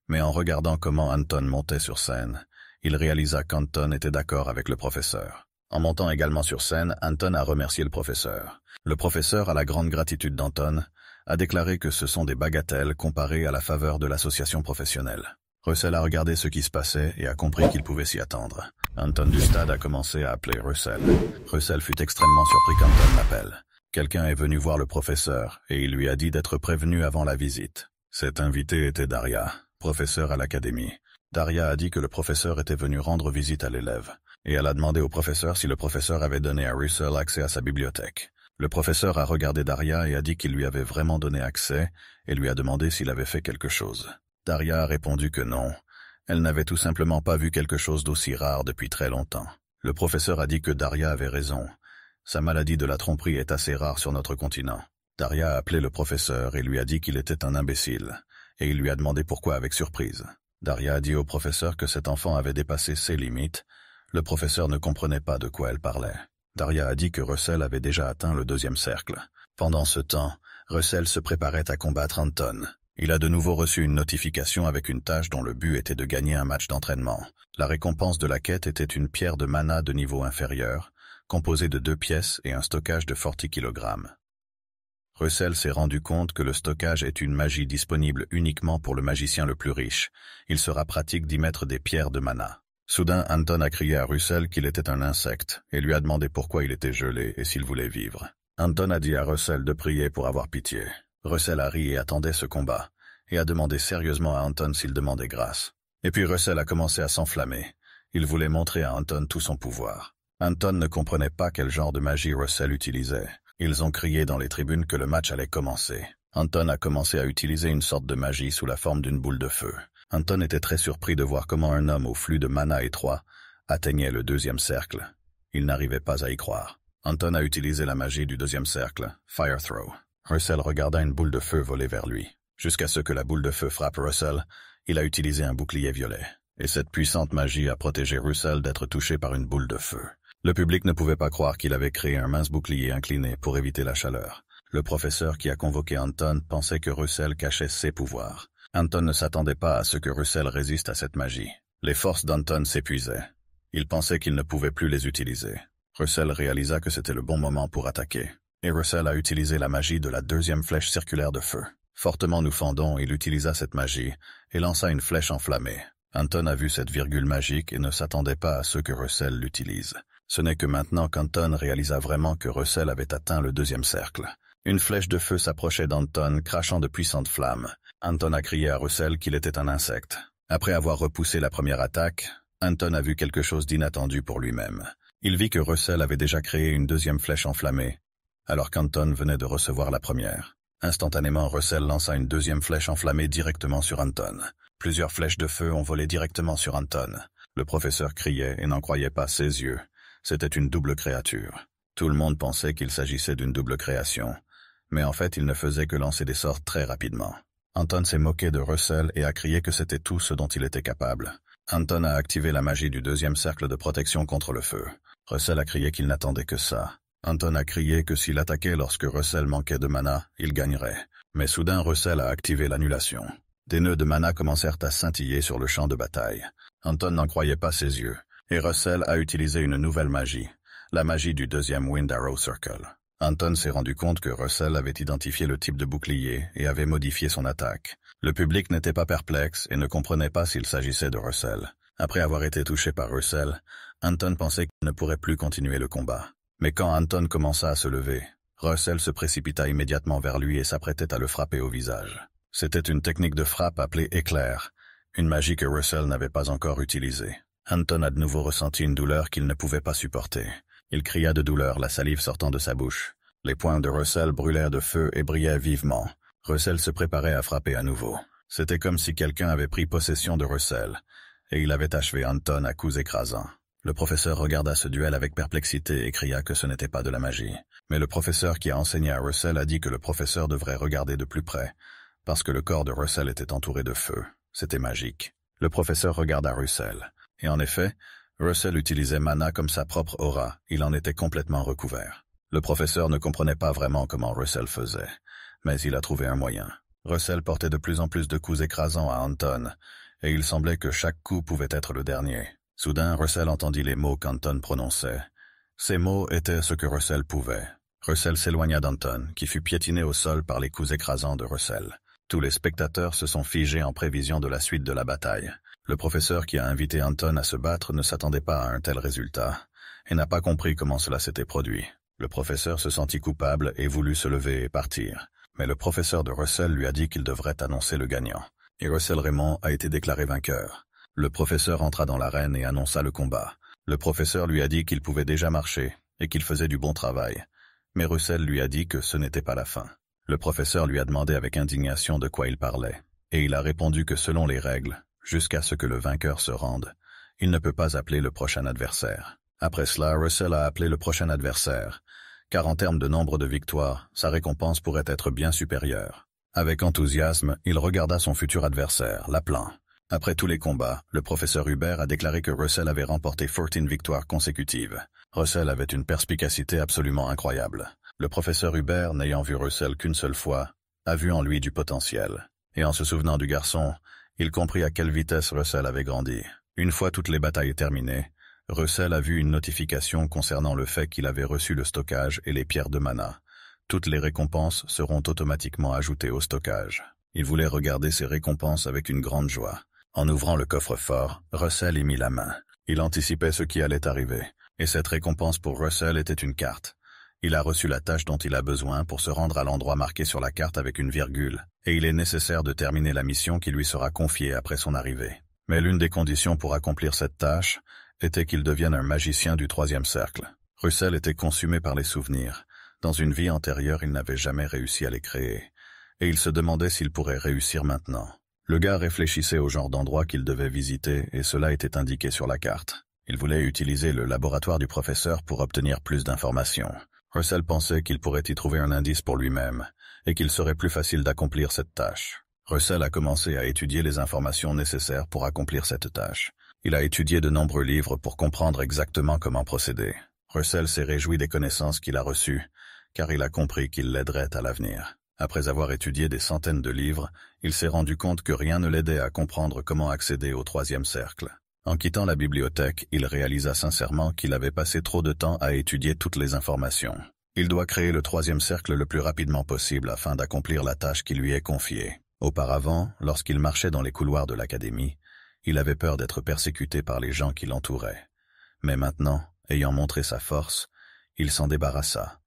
Mais en regardant comment Anton montait sur scène, Il réalisa qu'Anton était d'accord avec le professeur. En montant également sur scène, Anton a remercié le professeur. Le professeur, à la grande gratitude d'Anton, a déclaré que ce sont des bagatelles comparées à la faveur de l'association professionnelle. Russell a regardé ce qui se passait et a compris qu'il pouvait s'y attendre. Anton du stade a commencé à appeler Russell. Russell fut extrêmement surpris qu'Anton l'appelle. Quelqu'un est venu voir le professeur et il lui a dit d'être prévenu avant la visite. Cet invité était Daria, professeur à l'académie. Daria a dit que le professeur était venu rendre visite à l'élève, et elle a demandé au professeur si le professeur avait donné à Russell accès à sa bibliothèque. Le professeur a regardé Daria et a dit qu'il lui avait vraiment donné accès et lui a demandé s'il avait fait quelque chose. Daria a répondu que non. Elle n'avait tout simplement pas vu quelque chose d'aussi rare depuis très longtemps. Le professeur a dit que Daria avait raison. Sa maladie de la tromperie est assez rare sur notre continent. Daria a appelé le professeur et lui a dit qu'il était un imbécile, et il lui a demandé pourquoi avec surprise. Daria a dit au professeur que cet enfant avait dépassé ses limites. Le professeur ne comprenait pas de quoi elle parlait. Daria a dit que Russell avait déjà atteint le 2e cercle. Pendant ce temps, Russell se préparait à combattre Anton. Il a de nouveau reçu une notification avec une tâche dont le but était de gagner un match d'entraînement. La récompense de la quête était une pierre de mana de niveau inférieur, composée de 2 pièces et un stockage de 40 kg. Russell s'est rendu compte que le stockage est une magie disponible uniquement pour le magicien le plus riche. Il sera pratique d'y mettre des pierres de mana. Soudain, Anton a crié à Russell qu'il était un insecte et lui a demandé pourquoi il était gelé et s'il voulait vivre. Anton a dit à Russell de prier pour avoir pitié. Russell a ri et attendait ce combat, et a demandé sérieusement à Anton s'il demandait grâce. Et puis Russell a commencé à s'enflammer. Il voulait montrer à Anton tout son pouvoir. Anton ne comprenait pas quel genre de magie Russell utilisait. Ils ont crié dans les tribunes que le match allait commencer. Anton a commencé à utiliser une sorte de magie sous la forme d'une boule de feu. Anton était très surpris de voir comment un homme au flux de mana étroit atteignait le 2e cercle. Il n'arrivait pas à y croire. Anton a utilisé la magie du 2e cercle, Fire Throw. Russell regarda une boule de feu voler vers lui. Jusqu'à ce que la boule de feu frappe Russell, il a utilisé un bouclier violet. Et cette puissante magie a protégé Russell d'être touché par une boule de feu. Le public ne pouvait pas croire qu'il avait créé un mince bouclier incliné pour éviter la chaleur. Le professeur qui a convoqué Anton pensait que Russell cachait ses pouvoirs. Anton ne s'attendait pas à ce que Russell résiste à cette magie. Les forces d'Anton s'épuisaient. Il pensait qu'il ne pouvait plus les utiliser. Russell réalisa que c'était le bon moment pour attaquer. Et Russell a utilisé la magie de la 2e flèche circulaire de feu. Fortement nous fendant, il utilisa cette magie et lança une flèche enflammée. Anton a vu cette virgule magique et ne s'attendait pas à ce que Russell l'utilise. Ce n'est que maintenant qu'Anton réalisa vraiment que Russell avait atteint le 2e cercle. Une flèche de feu s'approchait d'Anton, crachant de puissantes flammes. Anton a crié à Russell qu'il était un insecte. Après avoir repoussé la première attaque, Anton a vu quelque chose d'inattendu pour lui-même. Il vit que Russell avait déjà créé une 2e flèche enflammée, alors qu'Anton venait de recevoir la première. Instantanément, Russell lança une 2e flèche enflammée directement sur Anton. Plusieurs flèches de feu ont volé directement sur Anton. Le professeur criait et n'en croyait pas ses yeux. C'était une double créature. Tout le monde pensait qu'il s'agissait d'une double création, mais en fait il ne faisait que lancer des sorts très rapidement. Anton s'est moqué de Russell et a crié que c'était tout ce dont il était capable. Anton a activé la magie du 2e cercle de protection contre le feu. Russell a crié qu'il n'attendait que ça. Anton a crié que s'il attaquait lorsque Russell manquait de mana, il gagnerait. Mais soudain Russell a activé l'annulation. Des nœuds de mana commencèrent à scintiller sur le champ de bataille. Anton n'en croyait pas ses yeux, et Russell a utilisé une nouvelle magie, la magie du 2e Wind Arrow Circle. Anton s'est rendu compte que Russell avait identifié le type de bouclier et avait modifié son attaque. Le public n'était pas perplexe et ne comprenait pas s'il s'agissait de Russell. Après avoir été touché par Russell, Anton pensait qu'il ne pourrait plus continuer le combat. Mais quand Anton commença à se lever, Russell se précipita immédiatement vers lui et s'apprêtait à le frapper au visage. C'était une technique de frappe appelée éclair, une magie que Russell n'avait pas encore utilisée. Anton a de nouveau ressenti une douleur qu'il ne pouvait pas supporter. Il cria de douleur, la salive sortant de sa bouche. Les poings de Russell brûlèrent de feu et brillaient vivement. Russell se préparait à frapper à nouveau. C'était comme si quelqu'un avait pris possession de Russell, et il avait achevé Anton à coups écrasants. Le professeur regarda ce duel avec perplexité et cria que ce n'était pas de la magie. Mais le professeur qui a enseigné à Russell a dit que le professeur devrait regarder de plus près, parce que le corps de Russell était entouré de feu. C'était magique. Le professeur regarda Russell. Et en effet, Russell utilisait mana comme sa propre aura. Il en était complètement recouvert. Le professeur ne comprenait pas vraiment comment Russell faisait, mais il a trouvé un moyen. Russell portait de plus en plus de coups écrasants à Anton, et il semblait que chaque coup pouvait être le dernier. Soudain, Russell entendit les mots qu'Anton prononçait. Ces mots étaient ce que Russell pouvait. Russell s'éloigna d'Anton, qui fut piétiné au sol par les coups écrasants de Russell. Tous les spectateurs se sont figés en prévision de la suite de la bataille. Le professeur qui a invité Anton à se battre ne s'attendait pas à un tel résultat, et n'a pas compris comment cela s'était produit. Le professeur se sentit coupable et voulut se lever et partir. Mais le professeur de Russell lui a dit qu'il devrait annoncer le gagnant. Et Russell Raymond a été déclaré vainqueur. Le professeur entra dans l'arène et annonça le combat. Le professeur lui a dit qu'il pouvait déjà marcher et qu'il faisait du bon travail. Mais Russell lui a dit que ce n'était pas la fin. Le professeur lui a demandé avec indignation de quoi il parlait. Et il a répondu que selon les règles, jusqu'à ce que le vainqueur se rende, il ne peut pas appeler le prochain adversaire. Après cela, Russell a appelé le prochain adversaire, car en termes de nombre de victoires, sa récompense pourrait être bien supérieure. Avec enthousiasme, il regarda son futur adversaire, l'appelant. Après tous les combats, le professeur Hubert a déclaré que Russell avait remporté 14 victoires consécutives. Russell avait une perspicacité absolument incroyable. Le professeur Hubert, n'ayant vu Russell qu'une seule fois, a vu en lui du potentiel. Et en se souvenant du garçon, il comprit à quelle vitesse Russell avait grandi. Une fois toutes les batailles terminées, Russell a vu une notification concernant le fait qu'il avait reçu le stockage et les pierres de mana. Toutes les récompenses seront automatiquement ajoutées au stockage. Il voulait regarder ces récompenses avec une grande joie. En ouvrant le coffre-fort, Russell y mit la main. Il anticipait ce qui allait arriver, et cette récompense pour Russell était une carte. Il a reçu la tâche dont il a besoin pour se rendre à l'endroit marqué sur la carte avec une virgule, et il est nécessaire de terminer la mission qui lui sera confiée après son arrivée. Mais l'une des conditions pour accomplir cette tâche était qu'il devienne un magicien du 3e cercle. Russell était consumé par les souvenirs. Dans une vie antérieure, il n'avait jamais réussi à les créer, et il se demandait s'il pourrait réussir maintenant. Le gars réfléchissait au genre d'endroit qu'il devait visiter et cela était indiqué sur la carte. Il voulait utiliser le laboratoire du professeur pour obtenir plus d'informations. Russell pensait qu'il pourrait y trouver un indice pour lui-même et qu'il serait plus facile d'accomplir cette tâche. Russell a commencé à étudier les informations nécessaires pour accomplir cette tâche. Il a étudié de nombreux livres pour comprendre exactement comment procéder. Russell s'est réjoui des connaissances qu'il a reçues, car il a compris qu'il l'aiderait à l'avenir. Après avoir étudié des centaines de livres, il s'est rendu compte que rien ne l'aidait à comprendre comment accéder au 3e cercle. En quittant la bibliothèque, il réalisa sincèrement qu'il avait passé trop de temps à étudier toutes les informations. Il doit créer le 3e cercle le plus rapidement possible afin d'accomplir la tâche qui lui est confiée. Auparavant, lorsqu'il marchait dans les couloirs de l'académie, il avait peur d'être persécuté par les gens qui l'entouraient. Mais maintenant, ayant montré sa force, il s'en débarrassa,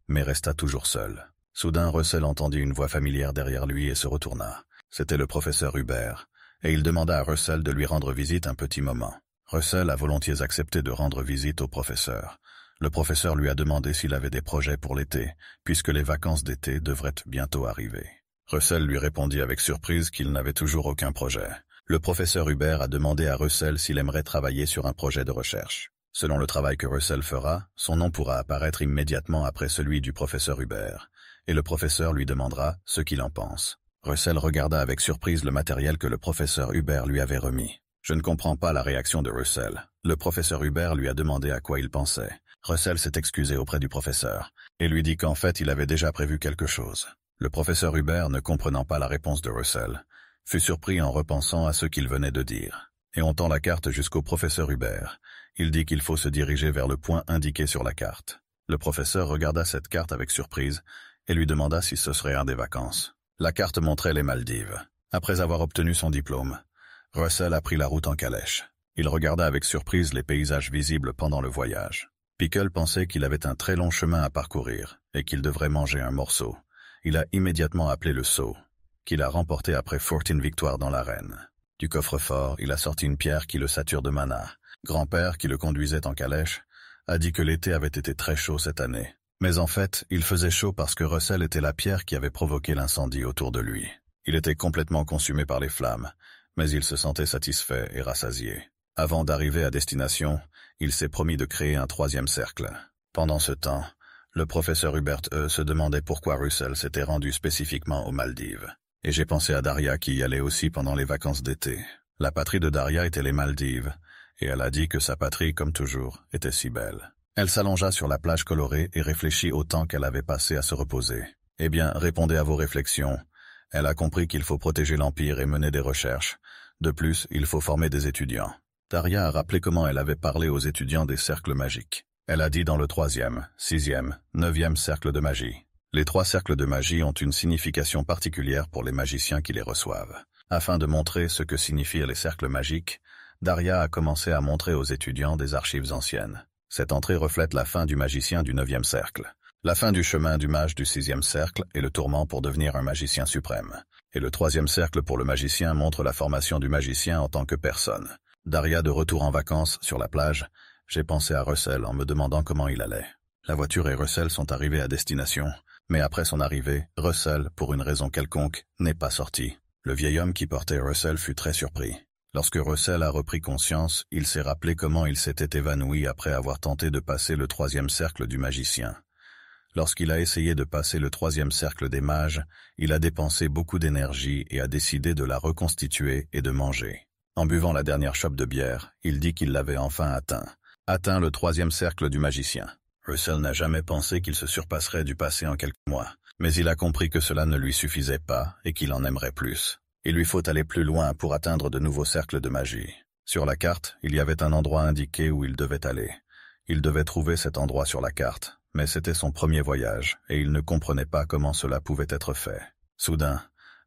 mais resta toujours seul. Soudain, Russell entendit une voix familière derrière lui et se retourna. C'était le professeur Hubert, et il demanda à Russell de lui rendre visite un petit moment. Russell a volontiers accepté de rendre visite au professeur. Le professeur lui a demandé s'il avait des projets pour l'été, puisque les vacances d'été devraient bientôt arriver. Russell lui répondit avec surprise qu'il n'avait toujours aucun projet. Le professeur Hubert a demandé à Russell s'il aimerait travailler sur un projet de recherche. Selon le travail que Russell fera, son nom pourra apparaître immédiatement après celui du professeur Hubert, et le professeur lui demandera ce qu'il en pense. Russell regarda avec surprise le matériel que le professeur Hubert lui avait remis. Je ne comprends pas la réaction de Russell. Le professeur Hubert lui a demandé à quoi il pensait. Russell s'est excusé auprès du professeur, et lui dit qu'en fait il avait déjà prévu quelque chose. Le professeur Hubert, ne comprenant pas la réponse de Russell, fut surpris en repensant à ce qu'il venait de dire. Et on tend la carte jusqu'au professeur Hubert. Il dit qu'il faut se diriger vers le point indiqué sur la carte. Le professeur regarda cette carte avec surprise et lui demanda si ce serait un des vacances. La carte montrait les Maldives. Après avoir obtenu son diplôme, Russell a pris la route en calèche. Il regarda avec surprise les paysages visibles pendant le voyage. Pickle pensait qu'il avait un très long chemin à parcourir et qu'il devrait manger un morceau. Il a immédiatement appelé le seau, qu'il a remporté après 14 victoires dans l'arène. Du coffre-fort, il a sorti une pierre qui le sature de mana. Grand-père, qui le conduisait en calèche, a dit que l'été avait été très chaud cette année. Mais en fait, il faisait chaud parce que Russell était la pierre qui avait provoqué l'incendie autour de lui. Il était complètement consumé par les flammes, mais il se sentait satisfait et rassasié. Avant d'arriver à destination, il s'est promis de créer un 3e cercle. Pendant ce temps, le professeur Hubert se demandait pourquoi Russell s'était rendu spécifiquement aux Maldives. Et j'ai pensé à Daria qui y allait aussi pendant les vacances d'été. La patrie de Daria était les Maldives, et elle a dit que sa patrie, comme toujours, était si belle. Elle s'allongea sur la plage colorée et réfléchit au temps qu'elle avait passé à se reposer. Eh bien, répondez à vos réflexions. Elle a compris qu'il faut protéger l'Empire et mener des recherches. De plus, il faut former des étudiants. Daria a rappelé comment elle avait parlé aux étudiants des cercles magiques. Elle a dit dans le 3e, 6e, 9e cercle de magie. Les 3 cercles de magie ont une signification particulière pour les magiciens qui les reçoivent. Afin de montrer ce que signifient les cercles magiques, Daria a commencé à montrer aux étudiants des archives anciennes. Cette entrée reflète la fin du magicien du 9e cercle, la fin du chemin du mage du 6e cercle et le tourment pour devenir un magicien suprême. Et le 3e cercle pour le magicien montre la formation du magicien en tant que personne. Daria de retour en vacances sur la plage, j'ai pensé à Russell en me demandant comment il allait. La voiture et Russell sont arrivés à destination, mais après son arrivée, Russell, pour une raison quelconque, n'est pas sorti. Le vieil homme qui portait Russell fut très surpris. Lorsque Russell a repris conscience, il s'est rappelé comment il s'était évanoui après avoir tenté de passer le 3e cercle du magicien. Lorsqu'il a essayé de passer le 3e cercle des mages, il a dépensé beaucoup d'énergie et a décidé de la reconstituer et de manger. En buvant la dernière chope de bière, il dit qu'il l'avait enfin atteint le 3e cercle du magicien. Russell n'a jamais pensé qu'il se surpasserait du passé en quelques mois, mais il a compris que cela ne lui suffisait pas et qu'il en aimerait plus. Il lui faut aller plus loin pour atteindre de nouveaux cercles de magie. Sur la carte, il y avait un endroit indiqué où il devait aller. Il devait trouver cet endroit sur la carte, mais c'était son premier voyage, et il ne comprenait pas comment cela pouvait être fait. Soudain,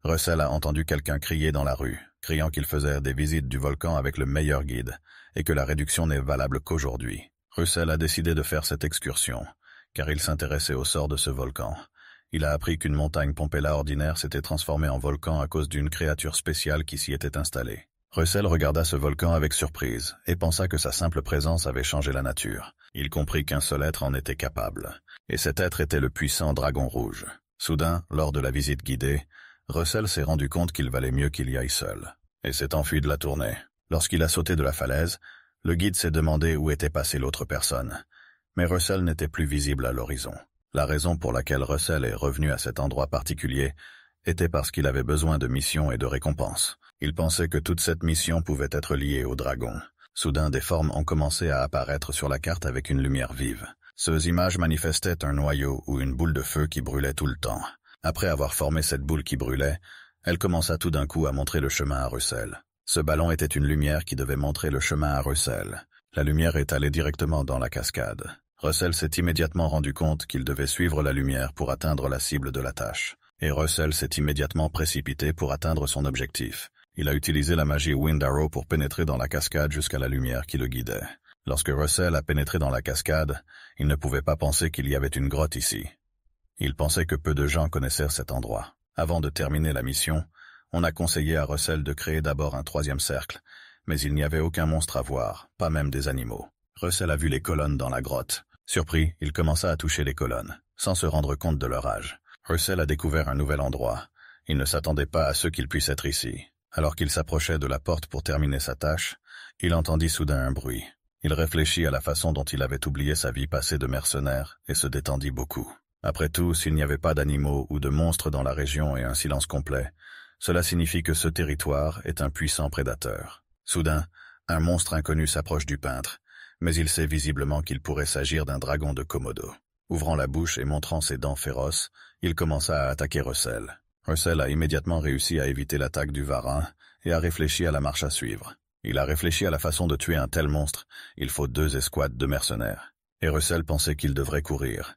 Russell a entendu quelqu'un crier dans la rue, criant qu'il faisait des visites du volcan avec le meilleur guide, et que la réduction n'est valable qu'aujourd'hui. Russell a décidé de faire cette excursion, car il s'intéressait au sort de ce volcan. Il a appris qu'une montagne Pompéla ordinaire s'était transformée en volcan à cause d'une créature spéciale qui s'y était installée. Russell regarda ce volcan avec surprise, et pensa que sa simple présence avait changé la nature. Il comprit qu'un seul être en était capable, et cet être était le puissant dragon rouge. Soudain, lors de la visite guidée, Russell s'est rendu compte qu'il valait mieux qu'il y aille seul, et s'est enfui de la tournée. Lorsqu'il a sauté de la falaise, le guide s'est demandé où était passée l'autre personne, mais Russell n'était plus visible à l'horizon. La raison pour laquelle Russell est revenu à cet endroit particulier était parce qu'il avait besoin de missions et de récompenses. Il pensait que toute cette mission pouvait être liée au dragon. Soudain, des formes ont commencé à apparaître sur la carte avec une lumière vive. Ces images manifestaient un noyau ou une boule de feu qui brûlait tout le temps. Après avoir formé cette boule qui brûlait, elle commença tout d'un coup à montrer le chemin à Russell. Ce ballon était une lumière qui devait montrer le chemin à Russell. La lumière est allée directement dans la cascade. Russell s'est immédiatement rendu compte qu'il devait suivre la lumière pour atteindre la cible de la tâche. Et Russell s'est immédiatement précipité pour atteindre son objectif. Il a utilisé la magie Wind Arrow pour pénétrer dans la cascade jusqu'à la lumière qui le guidait. Lorsque Russell a pénétré dans la cascade, il ne pouvait pas penser qu'il y avait une grotte ici. Il pensait que peu de gens connaissaient cet endroit. Avant de terminer la mission, on a conseillé à Russell de créer d'abord un 3e cercle, mais il n'y avait aucun monstre à voir, pas même des animaux. Russell a vu les colonnes dans la grotte. Surpris, il commença à toucher les colonnes, sans se rendre compte de leur âge. Russell a découvert un nouvel endroit. Il ne s'attendait pas à ce qu'il puisse être ici. Alors qu'il s'approchait de la porte pour terminer sa tâche, il entendit soudain un bruit. Il réfléchit à la façon dont il avait oublié sa vie passée de mercenaire et se détendit beaucoup. Après tout, s'il n'y avait pas d'animaux ou de monstres dans la région et un silence complet, cela signifie que ce territoire est un puissant prédateur. Soudain, un monstre inconnu s'approche du peintre, mais il sait visiblement qu'il pourrait s'agir d'un dragon de Komodo. Ouvrant la bouche et montrant ses dents féroces, il commença à attaquer Russell. Russell a immédiatement réussi à éviter l'attaque du varin et a réfléchi à la marche à suivre. Il a réfléchi à la façon de tuer un tel monstre. Il faut 2 escouades de mercenaires. Et Russell pensait qu'il devrait courir.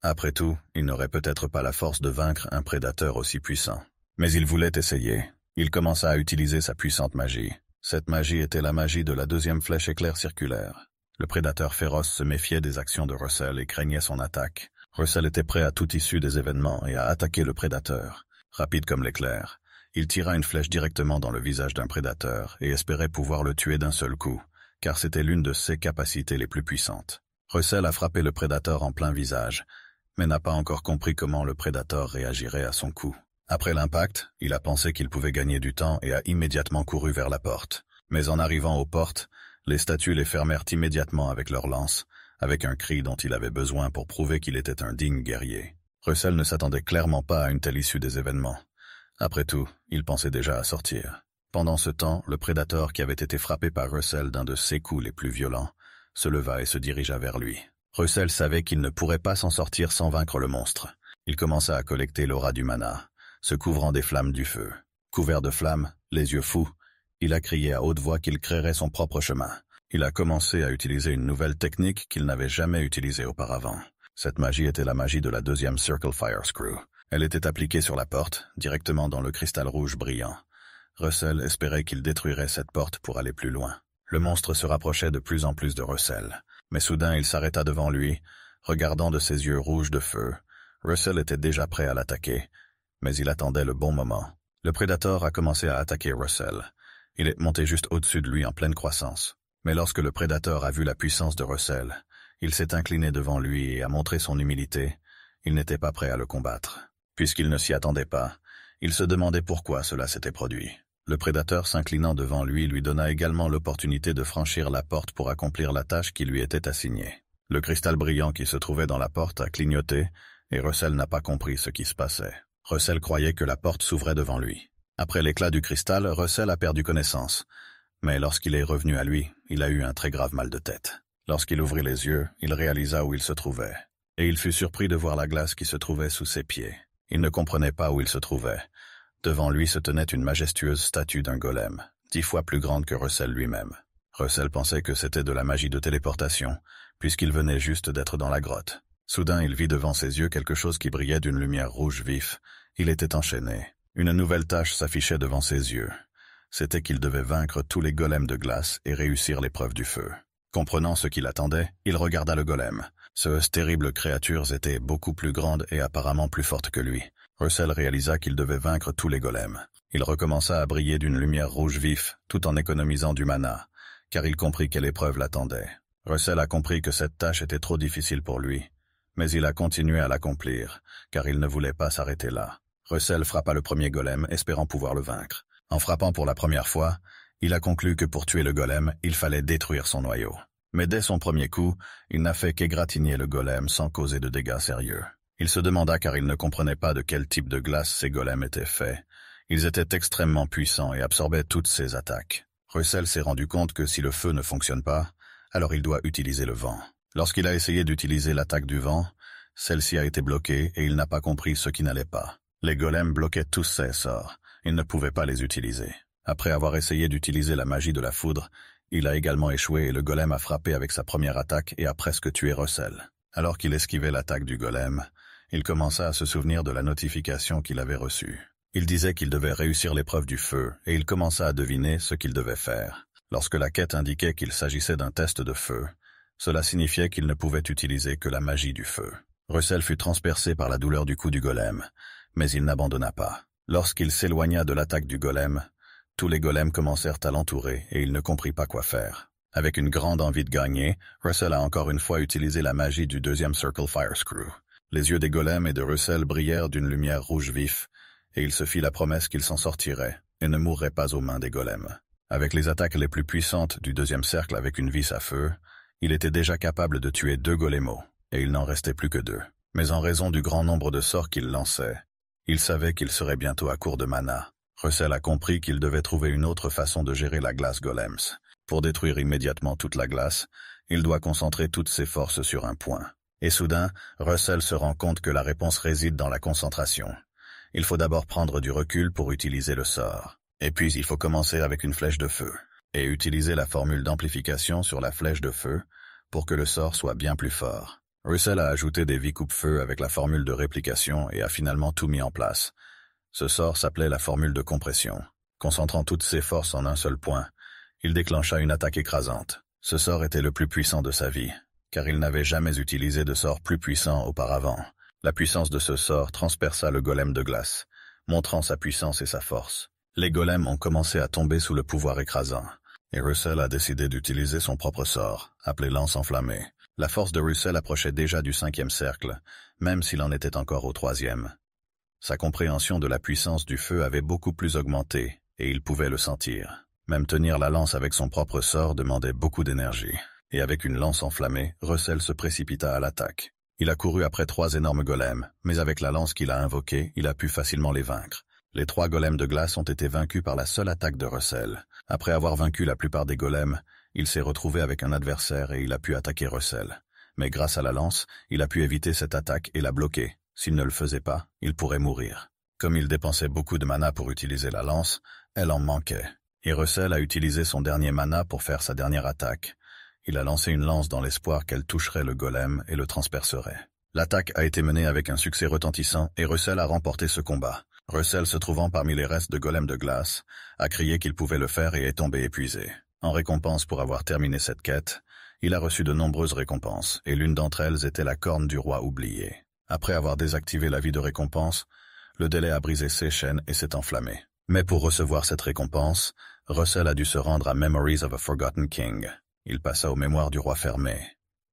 Après tout, il n'aurait peut-être pas la force de vaincre un prédateur aussi puissant. Mais il voulait essayer. Il commença à utiliser sa puissante magie. Cette magie était la magie de la 2e flèche éclair circulaire. Le prédateur féroce se méfiait des actions de Russell et craignait son attaque. Russell était prêt à toute issue des événements et à attaquer le prédateur. Rapide comme l'éclair, il tira une flèche directement dans le visage d'un prédateur et espérait pouvoir le tuer d'un seul coup, car c'était l'une de ses capacités les plus puissantes. Russell a frappé le prédateur en plein visage, mais n'a pas encore compris comment le prédateur réagirait à son coup. Après l'impact, il a pensé qu'il pouvait gagner du temps et a immédiatement couru vers la porte. Mais en arrivant aux portes, les statues les fermèrent immédiatement avec leurs lances, avec un cri dont il avait besoin pour prouver qu'il était un digne guerrier. Russell ne s'attendait clairement pas à une telle issue des événements. Après tout, il pensait déjà à sortir. Pendant ce temps, le prédateur qui avait été frappé par Russell d'un de ses coups les plus violents se leva et se dirigea vers lui. Russell savait qu'il ne pourrait pas s'en sortir sans vaincre le monstre. Il commença à collecter l'aura du mana, se couvrant des flammes du feu. Couvert de flammes, les yeux fous, Il a crié à haute voix qu'il créerait son propre chemin. Il a commencé à utiliser une nouvelle technique qu'il n'avait jamais utilisée auparavant. Cette magie était la magie de la deuxième Circle Fire Screw. Elle était appliquée sur la porte, directement dans le cristal rouge brillant. Russell espérait qu'il détruirait cette porte pour aller plus loin. Le monstre se rapprochait de plus en plus de Russell. Mais soudain, il s'arrêta devant lui, regardant de ses yeux rouges de feu. Russell était déjà prêt à l'attaquer, mais il attendait le bon moment. Le Predator a commencé à attaquer Russell. Il est monté juste au-dessus de lui en pleine croissance. Mais lorsque le Predator a vu la puissance de Russell, il s'est incliné devant lui et a montré son humilité. Il n'était pas prêt à le combattre. Puisqu'il ne s'y attendait pas, il se demandait pourquoi cela s'était produit. Le prédateur s'inclinant devant lui donna également l'opportunité de franchir la porte pour accomplir la tâche qui lui était assignée. Le cristal brillant qui se trouvait dans la porte a clignoté et Russell n'a pas compris ce qui se passait. Russell croyait que la porte s'ouvrait devant lui. Après l'éclat du cristal, Russell a perdu connaissance. Mais lorsqu'il est revenu à lui, il a eu un très grave mal de tête. Lorsqu'il ouvrit les yeux, il réalisa où il se trouvait. Et il fut surpris de voir la glace qui se trouvait sous ses pieds. Il ne comprenait pas où il se trouvait. Devant lui se tenait une majestueuse statue d'un golem, 10 fois plus grande que Russell lui-même. Russell pensait que c'était de la magie de téléportation, puisqu'il venait juste d'être dans la grotte. Soudain, il vit devant ses yeux quelque chose qui brillait d'une lumière rouge vif. Il était enchaîné. Une nouvelle tâche s'affichait devant ses yeux. C'était qu'il devait vaincre tous les golems de glace et réussir l'épreuve du feu. Comprenant ce qu'il attendait, il regarda le golem. Ces terribles créatures étaient beaucoup plus grandes et apparemment plus fortes que lui. Russell réalisa qu'il devait vaincre tous les golems. Il recommença à briller d'une lumière rouge vif, tout en économisant du mana, car il comprit quelle épreuve l'attendait. Russell a compris que cette tâche était trop difficile pour lui, mais il a continué à l'accomplir, car il ne voulait pas s'arrêter là. Russell frappa le premier golem, espérant pouvoir le vaincre. En frappant pour la première fois, il a conclu que pour tuer le golem, il fallait détruire son noyau. Mais dès son premier coup, il n'a fait qu'égratigner le golem sans causer de dégâts sérieux. Il se demanda car il ne comprenait pas de quel type de glace ces golems étaient faits. Ils étaient extrêmement puissants et absorbaient toutes ses attaques. Russell s'est rendu compte que si le feu ne fonctionne pas, alors il doit utiliser le vent. Lorsqu'il a essayé d'utiliser l'attaque du vent, celle-ci a été bloquée et il n'a pas compris ce qui n'allait pas. Les golems bloquaient tous ses sorts. Il ne pouvait pas les utiliser. Après avoir essayé d'utiliser la magie de la foudre, il a également échoué et le golem a frappé avec sa première attaque et a presque tué Russell. Alors qu'il esquivait l'attaque du golem, il commença à se souvenir de la notification qu'il avait reçue. Il disait qu'il devait réussir l'épreuve du feu et il commença à deviner ce qu'il devait faire. Lorsque la quête indiquait qu'il s'agissait d'un test de feu, cela signifiait qu'il ne pouvait utiliser que la magie du feu. Russell fut transpercé par la douleur du coup du golem, mais il n'abandonna pas. Lorsqu'il s'éloigna de l'attaque du golem, tous les golems commencèrent à l'entourer et il ne comprit pas quoi faire. Avec une grande envie de gagner, Russell a encore une fois utilisé la magie du deuxième Circle Fire Screw. Les yeux des golems et de Russell brillèrent d'une lumière rouge vif, et il se fit la promesse qu'il s'en sortirait et ne mourrait pas aux mains des golems. Avec les attaques les plus puissantes du deuxième cercle avec une vis à feu, il était déjà capable de tuer 2 golémos, et il n'en restait plus que 2. Mais en raison du grand nombre de sorts qu'il lançait, il savait qu'il serait bientôt à court de mana. Russell a compris qu'il devait trouver une autre façon de gérer la glace golems. Pour détruire immédiatement toute la glace, il doit concentrer toutes ses forces sur un point. Et soudain, Russell se rend compte que la réponse réside dans la concentration. Il faut d'abord prendre du recul pour utiliser le sort. Et puis il faut commencer avec une flèche de feu. Et utiliser la formule d'amplification sur la flèche de feu pour que le sort soit bien plus fort. Russell a ajouté des vies coupe-feu avec la formule de réplication et a finalement tout mis en place. Ce sort s'appelait la formule de compression. Concentrant toutes ses forces en un seul point, il déclencha une attaque écrasante. Ce sort était le plus puissant de sa vie, car il n'avait jamais utilisé de sort plus puissant auparavant. La puissance de ce sort transperça le golem de glace, montrant sa puissance et sa force. Les golems ont commencé à tomber sous le pouvoir écrasant, et Russell a décidé d'utiliser son propre sort, appelé lance enflammée. La force de Russell approchait déjà du 5e cercle, même s'il en était encore au 3e. Sa compréhension de la puissance du feu avait beaucoup plus augmenté, et il pouvait le sentir. Même tenir la lance avec son propre sort demandait beaucoup d'énergie. Et avec une lance enflammée, Russell se précipita à l'attaque. Il a couru après 3 énormes golems, mais avec la lance qu'il a invoquée, il a pu facilement les vaincre. Les 3 golems de glace ont été vaincus par la seule attaque de Russell. Après avoir vaincu la plupart des golems, il s'est retrouvé avec un adversaire et il a pu attaquer Russell. Mais grâce à la lance, il a pu éviter cette attaque et la bloquer. S'il ne le faisait pas, il pourrait mourir. Comme il dépensait beaucoup de mana pour utiliser la lance, elle en manquait. Et Russell a utilisé son dernier mana pour faire sa dernière attaque. Il a lancé une lance dans l'espoir qu'elle toucherait le golem et le transpercerait. L'attaque a été menée avec un succès retentissant et Russell a remporté ce combat. Russell, se trouvant parmi les restes de golem de glace, a crié qu'il pouvait le faire et est tombé épuisé. En récompense pour avoir terminé cette quête, il a reçu de nombreuses récompenses, et l'une d'entre elles était la corne du roi oublié. Après avoir désactivé la vie de récompense, le délai a brisé ses chaînes et s'est enflammé. Mais pour recevoir cette récompense, Russell a dû se rendre à Memories of a Forgotten King. Il passa aux mémoires du roi fermé,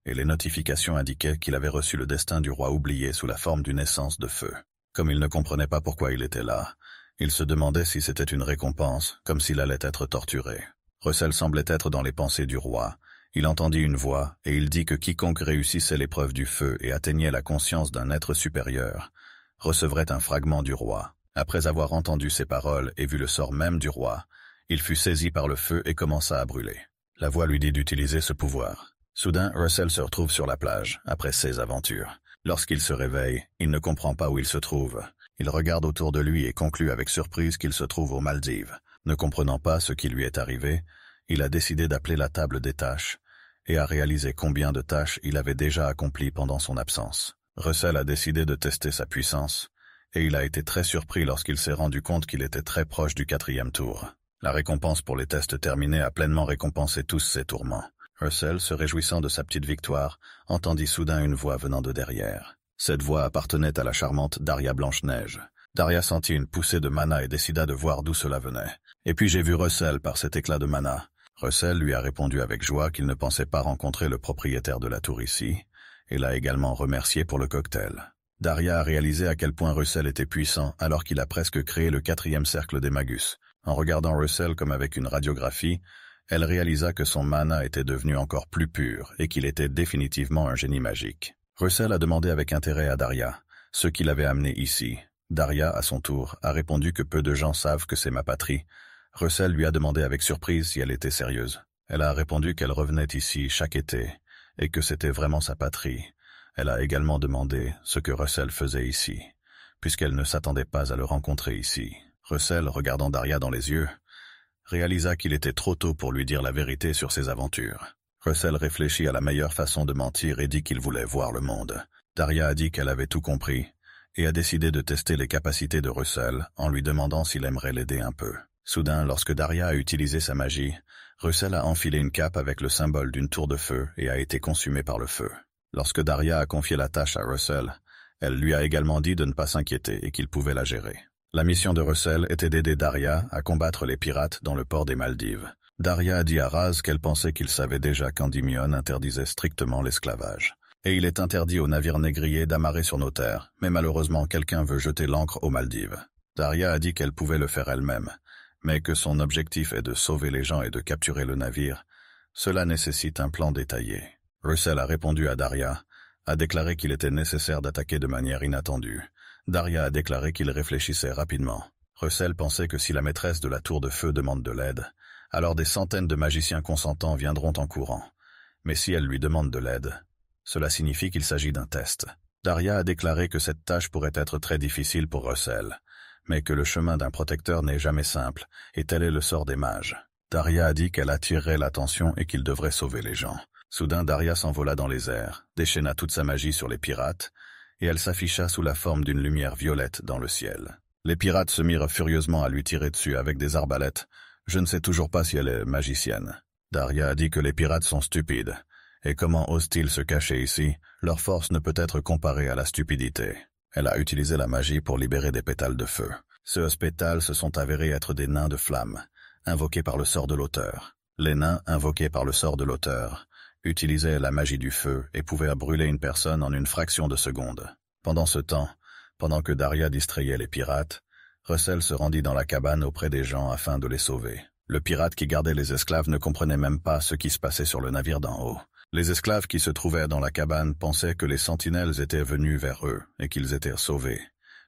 et les notifications indiquaient qu'il avait reçu le destin du roi oublié sous la forme d'une essence de feu. Comme il ne comprenait pas pourquoi il était là, il se demandait si c'était une récompense, comme s'il allait être torturé. Russell semblait être dans les pensées du roi. Il entendit une voix, et il dit que quiconque réussissait l'épreuve du feu et atteignait la conscience d'un être supérieur recevrait un fragment du roi. Après avoir entendu ces paroles et vu le sort même du roi, il fut saisi par le feu et commença à brûler. La voix lui dit d'utiliser ce pouvoir. Soudain, Russell se retrouve sur la plage, après ses aventures. Lorsqu'il se réveille, il ne comprend pas où il se trouve. Il regarde autour de lui et conclut avec surprise qu'il se trouve aux Maldives. Ne comprenant pas ce qui lui est arrivé, il a décidé d'appeler la table des tâches et a réalisé combien de tâches il avait déjà accomplies pendant son absence. Russell a décidé de tester sa puissance, et il a été très surpris lorsqu'il s'est rendu compte qu'il était très proche du 4e tour. La récompense pour les tests terminés a pleinement récompensé tous ses tourments. Russell, se réjouissant de sa petite victoire, entendit soudain une voix venant de derrière. Cette voix appartenait à la charmante Daria Blanche-Neige. Daria sentit une poussée de mana et décida de voir d'où cela venait. « Et puis j'ai vu Russell par cet éclat de mana. » Russell lui a répondu avec joie qu'il ne pensait pas rencontrer le propriétaire de la tour ici, et l'a également remercié pour le cocktail. Daria a réalisé à quel point Russell était puissant alors qu'il a presque créé le 4e cercle des Magus. En regardant Russell comme avec une radiographie, elle réalisa que son mana était devenu encore plus pur et qu'il était définitivement un génie magique. Russell a demandé avec intérêt à Daria ce qui l'avait amené ici. Daria, à son tour, a répondu que peu de gens savent que c'est ma patrie. Russell lui a demandé avec surprise si elle était sérieuse. Elle a répondu qu'elle revenait ici chaque été et que c'était vraiment sa patrie. Elle a également demandé ce que Russell faisait ici, puisqu'elle ne s'attendait pas à le rencontrer ici. Russell, regardant Daria dans les yeux, réalisa qu'il était trop tôt pour lui dire la vérité sur ses aventures. Russell réfléchit à la meilleure façon de mentir et dit qu'il voulait voir le monde. Daria a dit qu'elle avait tout compris et a décidé de tester les capacités de Russell en lui demandant s'il aimerait l'aider un peu. Soudain, lorsque Daria a utilisé sa magie, Russell a enfilé une cape avec le symbole d'une tour de feu et a été consumé par le feu. Lorsque Daria a confié la tâche à Russell, elle lui a également dit de ne pas s'inquiéter et qu'il pouvait la gérer. La mission de Russell était d'aider Daria à combattre les pirates dans le port des Maldives. Daria a dit à Raz qu'elle pensait qu'il savait déjà qu'Endymion interdisait strictement l'esclavage. Et il est interdit aux navires négriers d'amarrer sur nos terres, mais malheureusement quelqu'un veut jeter l'ancre aux Maldives. Daria a dit qu'elle pouvait le faire elle-même, mais que son objectif est de sauver les gens et de capturer le navire. Cela nécessite un plan détaillé. Russell a répondu à Daria, a déclaré qu'il était nécessaire d'attaquer de manière inattendue. Daria a déclaré qu'il réfléchissait rapidement. Russell pensait que si la maîtresse de la tour de feu demande de l'aide, alors des centaines de magiciens consentants viendront en courant. Mais si elle lui demande de l'aide, cela signifie qu'il s'agit d'un test. Daria a déclaré que cette tâche pourrait être très difficile pour Russell, mais que le chemin d'un protecteur n'est jamais simple, et tel est le sort des mages. Daria a dit qu'elle attirerait l'attention et qu'il devrait sauver les gens. Soudain, Daria s'envola dans les airs, déchaîna toute sa magie sur les pirates, et elle s'afficha sous la forme d'une lumière violette dans le ciel. Les pirates se mirent furieusement à lui tirer dessus avec des arbalètes. Je ne sais toujours pas si elle est magicienne. Daria a dit que les pirates sont stupides, et comment osent-ils se cacher ici? Leur force ne peut être comparée à la stupidité. Elle a utilisé la magie pour libérer des pétales de feu. Ces pétales se sont avérés être des nains de flamme, invoqués par le sort de l'auteur. Les nains, invoqués par le sort de l'auteur, utilisaient la magie du feu et pouvaient brûler une personne en une fraction de seconde. Pendant ce temps, pendant que Daria distrayait les pirates, Russell se rendit dans la cabane auprès des gens afin de les sauver. Le pirate qui gardait les esclaves ne comprenait même pas ce qui se passait sur le navire d'en haut. Les esclaves qui se trouvaient dans la cabane pensaient que les sentinelles étaient venus vers eux et qu'ils étaient sauvés.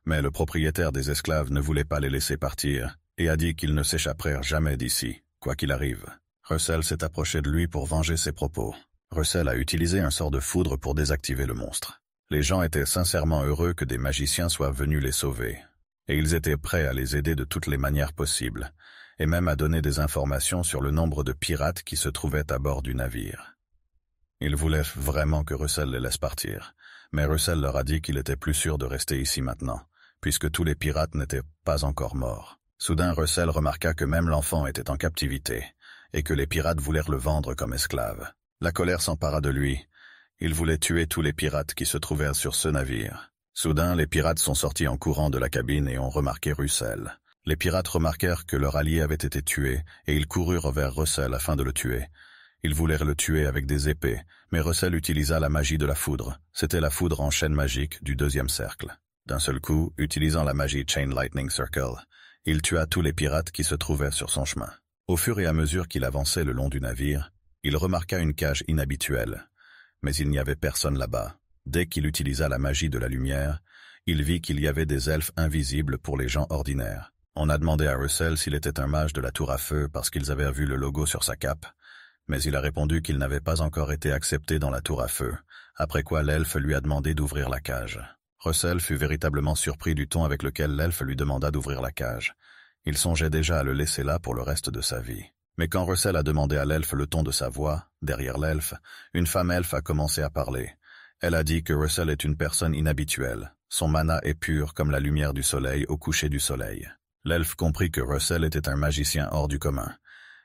Mais le propriétaire des esclaves ne voulait pas les laisser partir et a dit qu'ils ne s'échapperaient jamais d'ici, quoi qu'il arrive. Russell s'est approché de lui pour venger ses propos. Russell a utilisé un sort de foudre pour désactiver le monstre. Les gens étaient sincèrement heureux que des magiciens soient venus les sauver, et ils étaient prêts à les aider de toutes les manières possibles, et même a donné des informations sur le nombre de pirates qui se trouvaient à bord du navire. Il voulait vraiment que Russell les laisse partir, mais Russell leur a dit qu'il était plus sûr de rester ici maintenant, puisque tous les pirates n'étaient pas encore morts. Soudain, Russell remarqua que même l'enfant était en captivité, et que les pirates voulaient le vendre comme esclave. La colère s'empara de lui. Il voulait tuer tous les pirates qui se trouvèrent sur ce navire. Soudain, les pirates sont sortis en courant de la cabine et ont remarqué Russell. Les pirates remarquèrent que leur allié avait été tué, et ils coururent vers Russell afin de le tuer. Ils voulèrent le tuer avec des épées, mais Russell utilisa la magie de la foudre. C'était la foudre en chaîne magique du deuxième cercle. D'un seul coup, utilisant la magie Chain Lightning Circle, il tua tous les pirates qui se trouvaient sur son chemin. Au fur et à mesure qu'il avançait le long du navire, il remarqua une cage inhabituelle. Mais il n'y avait personne là-bas. Dès qu'il utilisa la magie de la lumière, il vit qu'il y avait des elfes invisibles pour les gens ordinaires. On a demandé à Russell s'il était un mage de la tour à feu parce qu'ils avaient vu le logo sur sa cape, mais il a répondu qu'il n'avait pas encore été accepté dans la tour à feu, après quoi l'elfe lui a demandé d'ouvrir la cage. Russell fut véritablement surpris du ton avec lequel l'elfe lui demanda d'ouvrir la cage. Il songeait déjà à le laisser là pour le reste de sa vie. Mais quand Russell a demandé à l'elfe le ton de sa voix, derrière l'elfe, une femme elfe a commencé à parler. Elle a dit que Russell est une personne inhabituelle. Son mana est pur comme la lumière du soleil au coucher du soleil. L'elfe comprit que Russell était un magicien hors du commun.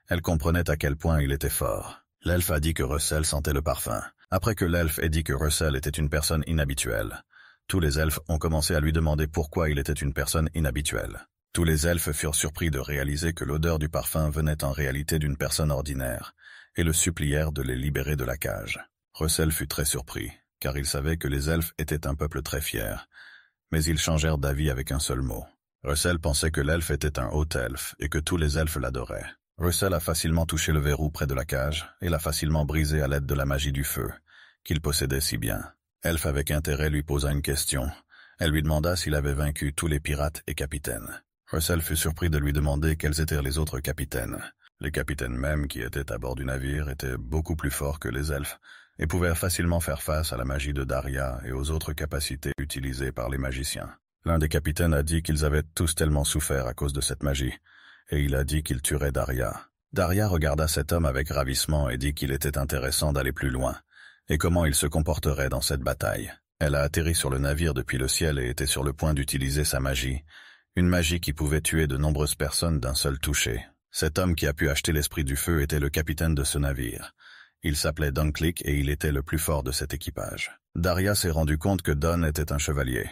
Elle comprenait à quel point il était fort. L'elfe a dit que Russell sentait le parfum. Après que l'elfe ait dit que Russell était une personne inhabituelle, tous les elfes ont commencé à lui demander pourquoi il était une personne inhabituelle. Tous les elfes furent surpris de réaliser que l'odeur du parfum venait en réalité d'une personne ordinaire, et le supplièrent de les libérer de la cage. Russell fut très surpris, car il savait que les elfes étaient un peuple très fier, mais ils changèrent d'avis avec un seul mot. Russell pensait que l'elfe était un haut elfe et que tous les elfes l'adoraient. Russell a facilement touché le verrou près de la cage et l'a facilement brisé à l'aide de la magie du feu, qu'il possédait si bien. Elfe avec intérêt lui posa une question. Elle lui demanda s'il avait vaincu tous les pirates et capitaines. Russell fut surpris de lui demander quels étaient les autres capitaines. Les capitaines même qui étaient à bord du navire étaient beaucoup plus forts que les elfes et pouvaient facilement faire face à la magie de Daria et aux autres capacités utilisées par les magiciens. L'un des capitaines a dit qu'ils avaient tous tellement souffert à cause de cette magie, et il a dit qu'il tuerait Daria. Daria regarda cet homme avec ravissement et dit qu'il était intéressant d'aller plus loin, et comment il se comporterait dans cette bataille. Elle a atterri sur le navire depuis le ciel et était sur le point d'utiliser sa magie, une magie qui pouvait tuer de nombreuses personnes d'un seul toucher. Cet homme qui a pu acheter l'esprit du feu était le capitaine de ce navire. Il s'appelait Dunklick et il était le plus fort de cet équipage. Daria s'est rendu compte que Don était un chevalier.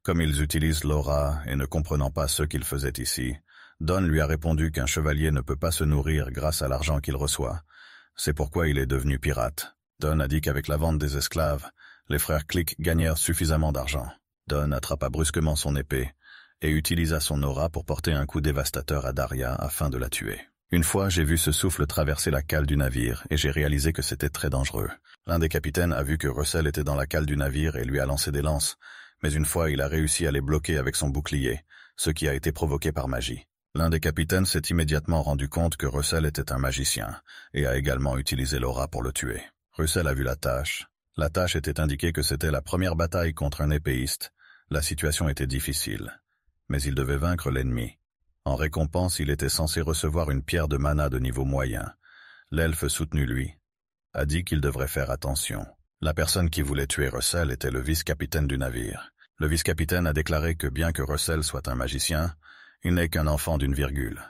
Comme ils utilisent l'aura et ne comprenant pas ce qu'ils faisaient ici, Don lui a répondu qu'un chevalier ne peut pas se nourrir grâce à l'argent qu'il reçoit. C'est pourquoi il est devenu pirate. Don a dit qu'avec la vente des esclaves, les frères Click gagnèrent suffisamment d'argent. Don attrapa brusquement son épée et utilisa son aura pour porter un coup dévastateur à Daria afin de la tuer. Une fois, j'ai vu ce souffle traverser la cale du navire et j'ai réalisé que c'était très dangereux. L'un des capitaines a vu que Russell était dans la cale du navire et lui a lancé des lances, mais une fois il a réussi à les bloquer avec son bouclier, ce qui a été provoqué par magie. L'un des capitaines s'est immédiatement rendu compte que Russell était un magicien et a également utilisé l'aura pour le tuer. Russell a vu la tâche. La tâche était indiquée que c'était la première bataille contre un épéiste. La situation était difficile, mais il devait vaincre l'ennemi. En récompense, il était censé recevoir une pierre de mana de niveau moyen. L'elfe soutenu, lui, a dit qu'il devrait faire attention. La personne qui voulait tuer Russell était le vice-capitaine du navire. Le vice-capitaine a déclaré que bien que Russell soit un magicien, il n'est qu'un enfant d'une virgule,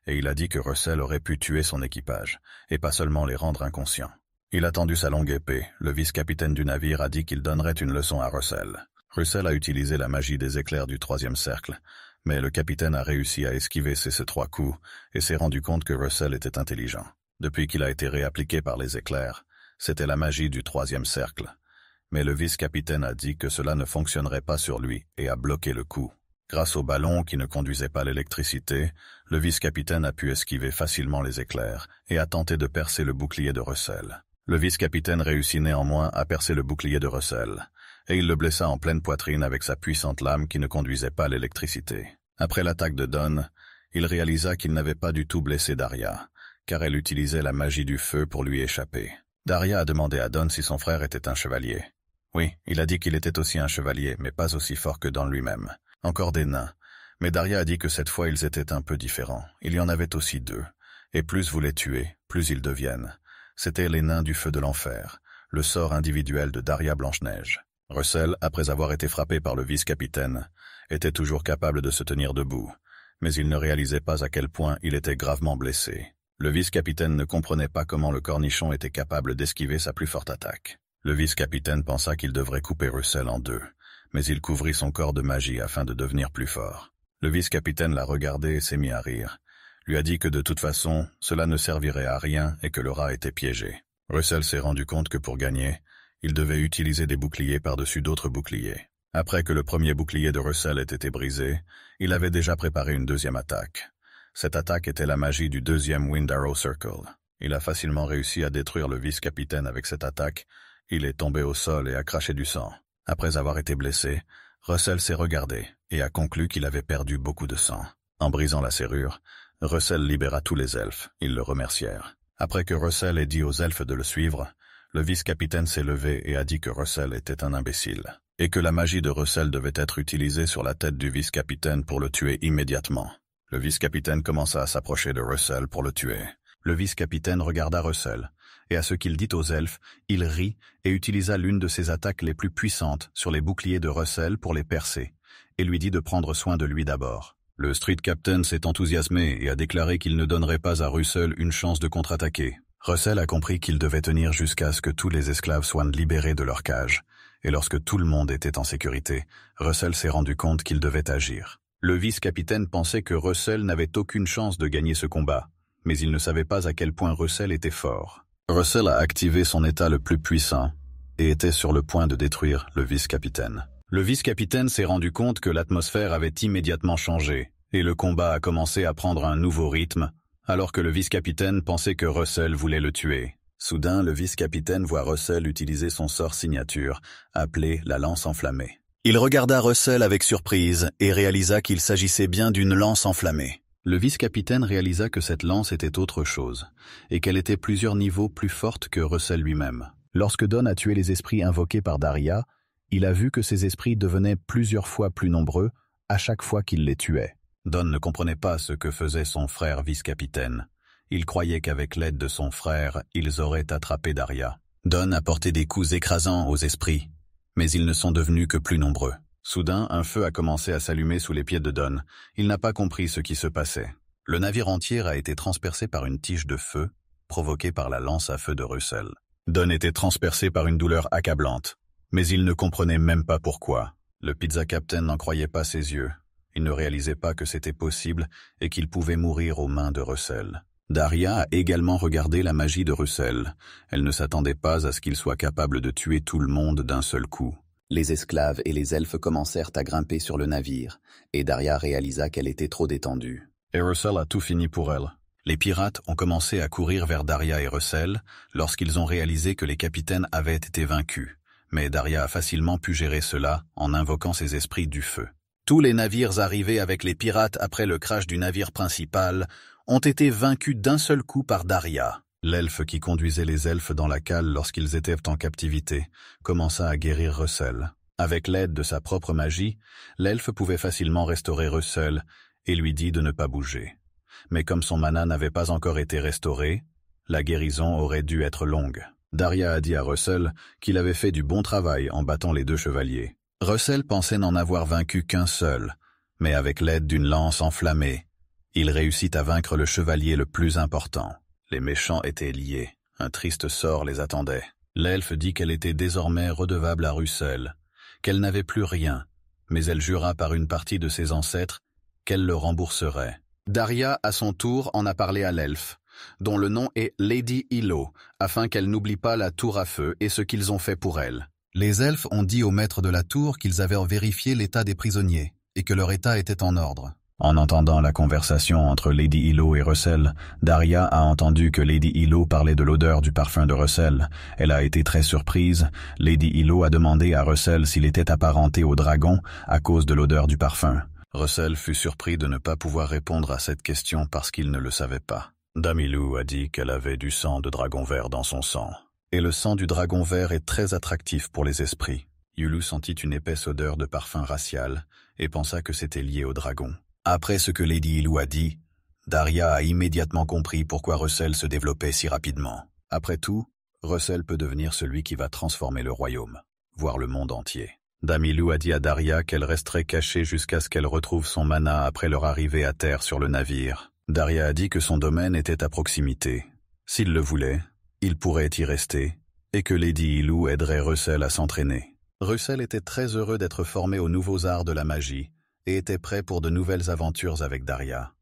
et il a dit que Russell aurait pu tuer son équipage, et pas seulement les rendre inconscients. Il a tendu sa longue épée. Le vice-capitaine du navire a dit qu'il donnerait une leçon à Russell. Russell a utilisé la magie des éclairs du troisième cercle, mais le capitaine a réussi à esquiver ces 3 coups et s'est rendu compte que Russell était intelligent. Depuis qu'il a été réappliqué par les éclairs, c'était la magie du troisième cercle. Mais le vice-capitaine a dit que cela ne fonctionnerait pas sur lui et a bloqué le coup. Grâce au ballon qui ne conduisait pas l'électricité, le vice-capitaine a pu esquiver facilement les éclairs et a tenté de percer le bouclier de Russell. Le vice-capitaine réussit néanmoins à percer le bouclier de Russell, et il le blessa en pleine poitrine avec sa puissante lame qui ne conduisait pas l'électricité. Après l'attaque de Don, il réalisa qu'il n'avait pas du tout blessé Daria, car elle utilisait la magie du feu pour lui échapper. Daria a demandé à Don si son frère était un chevalier. Oui, il a dit qu'il était aussi un chevalier, mais pas aussi fort que Don lui-même. Encore des nains, Mais Daria a dit que cette fois ils étaient un peu différents. Il y en avait aussi deux. Et plus vous les tuez, plus ils deviennent. C'étaient les nains du feu de l'enfer, le sort individuel de Daria Blanche-Neige. Russell, après avoir été frappé par le vice-capitaine, était toujours capable de se tenir debout, mais il ne réalisait pas à quel point il était gravement blessé. Le vice-capitaine ne comprenait pas comment le cornichon était capable d'esquiver sa plus forte attaque. Le vice-capitaine pensa qu'il devrait couper Russell en deux, mais il couvrit son corps de magie afin de devenir plus fort. Le vice-capitaine l'a regardé et s'est mis à rire. Lui a dit que de toute façon, cela ne servirait à rien et que le rat était piégé. Russell s'est rendu compte que pour gagner, il devait utiliser des boucliers par-dessus d'autres boucliers. Après que le premier bouclier de Russell ait été brisé, il avait déjà préparé une deuxième attaque. Cette attaque était la magie du deuxième Wind Arrow Circle. Il a facilement réussi à détruire le vice-capitaine avec cette attaque. Il est tombé au sol et a craché du sang. Après avoir été blessé, Russell s'est regardé et a conclu qu'il avait perdu beaucoup de sang. En brisant la serrure, Russell libéra tous les elfes. Ils le remercièrent. Après que Russell ait dit aux elfes de le suivre, le vice-capitaine s'est levé et a dit que Russell était un imbécile, et que la magie de Russell devait être utilisée sur la tête du vice-capitaine pour le tuer immédiatement. Le vice-capitaine commença à s'approcher de Russell pour le tuer. Le vice-capitaine regarda Russell, et à ce qu'il dit aux elfes, il rit et utilisa l'une de ses attaques les plus puissantes sur les boucliers de Russell pour les percer, et lui dit de prendre soin de lui d'abord. Le street captain s'est enthousiasmé et a déclaré qu'il ne donnerait pas à Russell une chance de contre-attaquer. Russell a compris qu'il devait tenir jusqu'à ce que tous les esclaves soient libérés de leur cage, et lorsque tout le monde était en sécurité, Russell s'est rendu compte qu'il devait agir. Le vice-capitaine pensait que Russell n'avait aucune chance de gagner ce combat, mais il ne savait pas à quel point Russell était fort. Russell a activé son état le plus puissant et était sur le point de détruire le vice-capitaine. Le vice-capitaine s'est rendu compte que l'atmosphère avait immédiatement changé, et le combat a commencé à prendre un nouveau rythme, alors que le vice-capitaine pensait que Russell voulait le tuer. Soudain, le vice-capitaine voit Russell utiliser son sort signature, appelé la lance enflammée. Il regarda Russell avec surprise et réalisa qu'il s'agissait bien d'une lance enflammée. Le vice-capitaine réalisa que cette lance était autre chose, et qu'elle était plusieurs niveaux plus forte que Russell lui-même. Lorsque Don a tué les esprits invoqués par Daria, il a vu que ces esprits devenaient plusieurs fois plus nombreux à chaque fois qu'il les tuait. Don ne comprenait pas ce que faisait son frère vice-capitaine. Il croyait qu'avec l'aide de son frère, ils auraient attrapé Daria. Don a porté des coups écrasants aux esprits, mais ils ne sont devenus que plus nombreux. Soudain, un feu a commencé à s'allumer sous les pieds de Don. Il n'a pas compris ce qui se passait. Le navire entier a été transpercé par une tige de feu, provoquée par la lance à feu de Russell. Don était transpercé par une douleur accablante, mais il ne comprenait même pas pourquoi. Le pizza captain n'en croyait pas ses yeux. Il ne réalisait pas que c'était possible et qu'il pouvait mourir aux mains de Russell. Daria a également regardé la magie de Russell. Elle ne s'attendait pas à ce qu'il soit capable de tuer tout le monde d'un seul coup. Les esclaves et les elfes commencèrent à grimper sur le navire, et Daria réalisa qu'elle était trop détendue. Et Russell a tout fini pour elle. Les pirates ont commencé à courir vers Daria et Russell lorsqu'ils ont réalisé que les capitaines avaient été vaincus. Mais Daria a facilement pu gérer cela en invoquant ses esprits du feu. Tous les navires arrivés avec les pirates après le crash du navire principal ont été vaincus d'un seul coup par Daria. L'elfe qui conduisait les elfes dans la cale lorsqu'ils étaient en captivité commença à guérir Russell. Avec l'aide de sa propre magie, l'elfe pouvait facilement restaurer Russell et lui dit de ne pas bouger. Mais comme son mana n'avait pas encore été restauré, la guérison aurait dû être longue. Daria a dit à Russell qu'il avait fait du bon travail en battant les deux chevaliers. Russell pensait n'en avoir vaincu qu'un seul, mais avec l'aide d'une lance enflammée, il réussit à vaincre le chevalier le plus important. Les méchants étaient liés, un triste sort les attendait. L'elfe dit qu'elle était désormais redevable à Russell, qu'elle n'avait plus rien, mais elle jura par une partie de ses ancêtres qu'elle le rembourserait. Daria, à son tour, en a parlé à l'elfe, dont le nom est Lady Ilo, afin qu'elle n'oublie pas la tour à feu et ce qu'ils ont fait pour elle. Les elfes ont dit au maître de la tour qu'ils avaient vérifié l'état des prisonniers, et que leur état était en ordre. En entendant la conversation entre Lady Ilo et Russell, Daria a entendu que Lady Ilo parlait de l'odeur du parfum de Russell. Elle a été très surprise. Lady Ilo a demandé à Russell s'il était apparenté au dragon à cause de l'odeur du parfum. Russell fut surpris de ne pas pouvoir répondre à cette question parce qu'il ne le savait pas. Damilou a dit qu'elle avait du sang de dragon vert dans son sang. Et le sang du dragon vert est très attractif pour les esprits. Yulu sentit une épaisse odeur de parfum racial et pensa que c'était lié au dragon. Après ce que Lady Ilou a dit, Daria a immédiatement compris pourquoi Russell se développait si rapidement. Après tout, Russell peut devenir celui qui va transformer le royaume, voire le monde entier. Dame Ilou a dit à Daria qu'elle resterait cachée jusqu'à ce qu'elle retrouve son mana après leur arrivée à terre sur le navire. Daria a dit que son domaine était à proximité. S'il le voulait, il pourrait y rester, et que Lady Ilou aiderait Russell à s'entraîner. Russell était très heureux d'être formé aux nouveaux arts de la magie, et était prêt pour de nouvelles aventures avec Daria.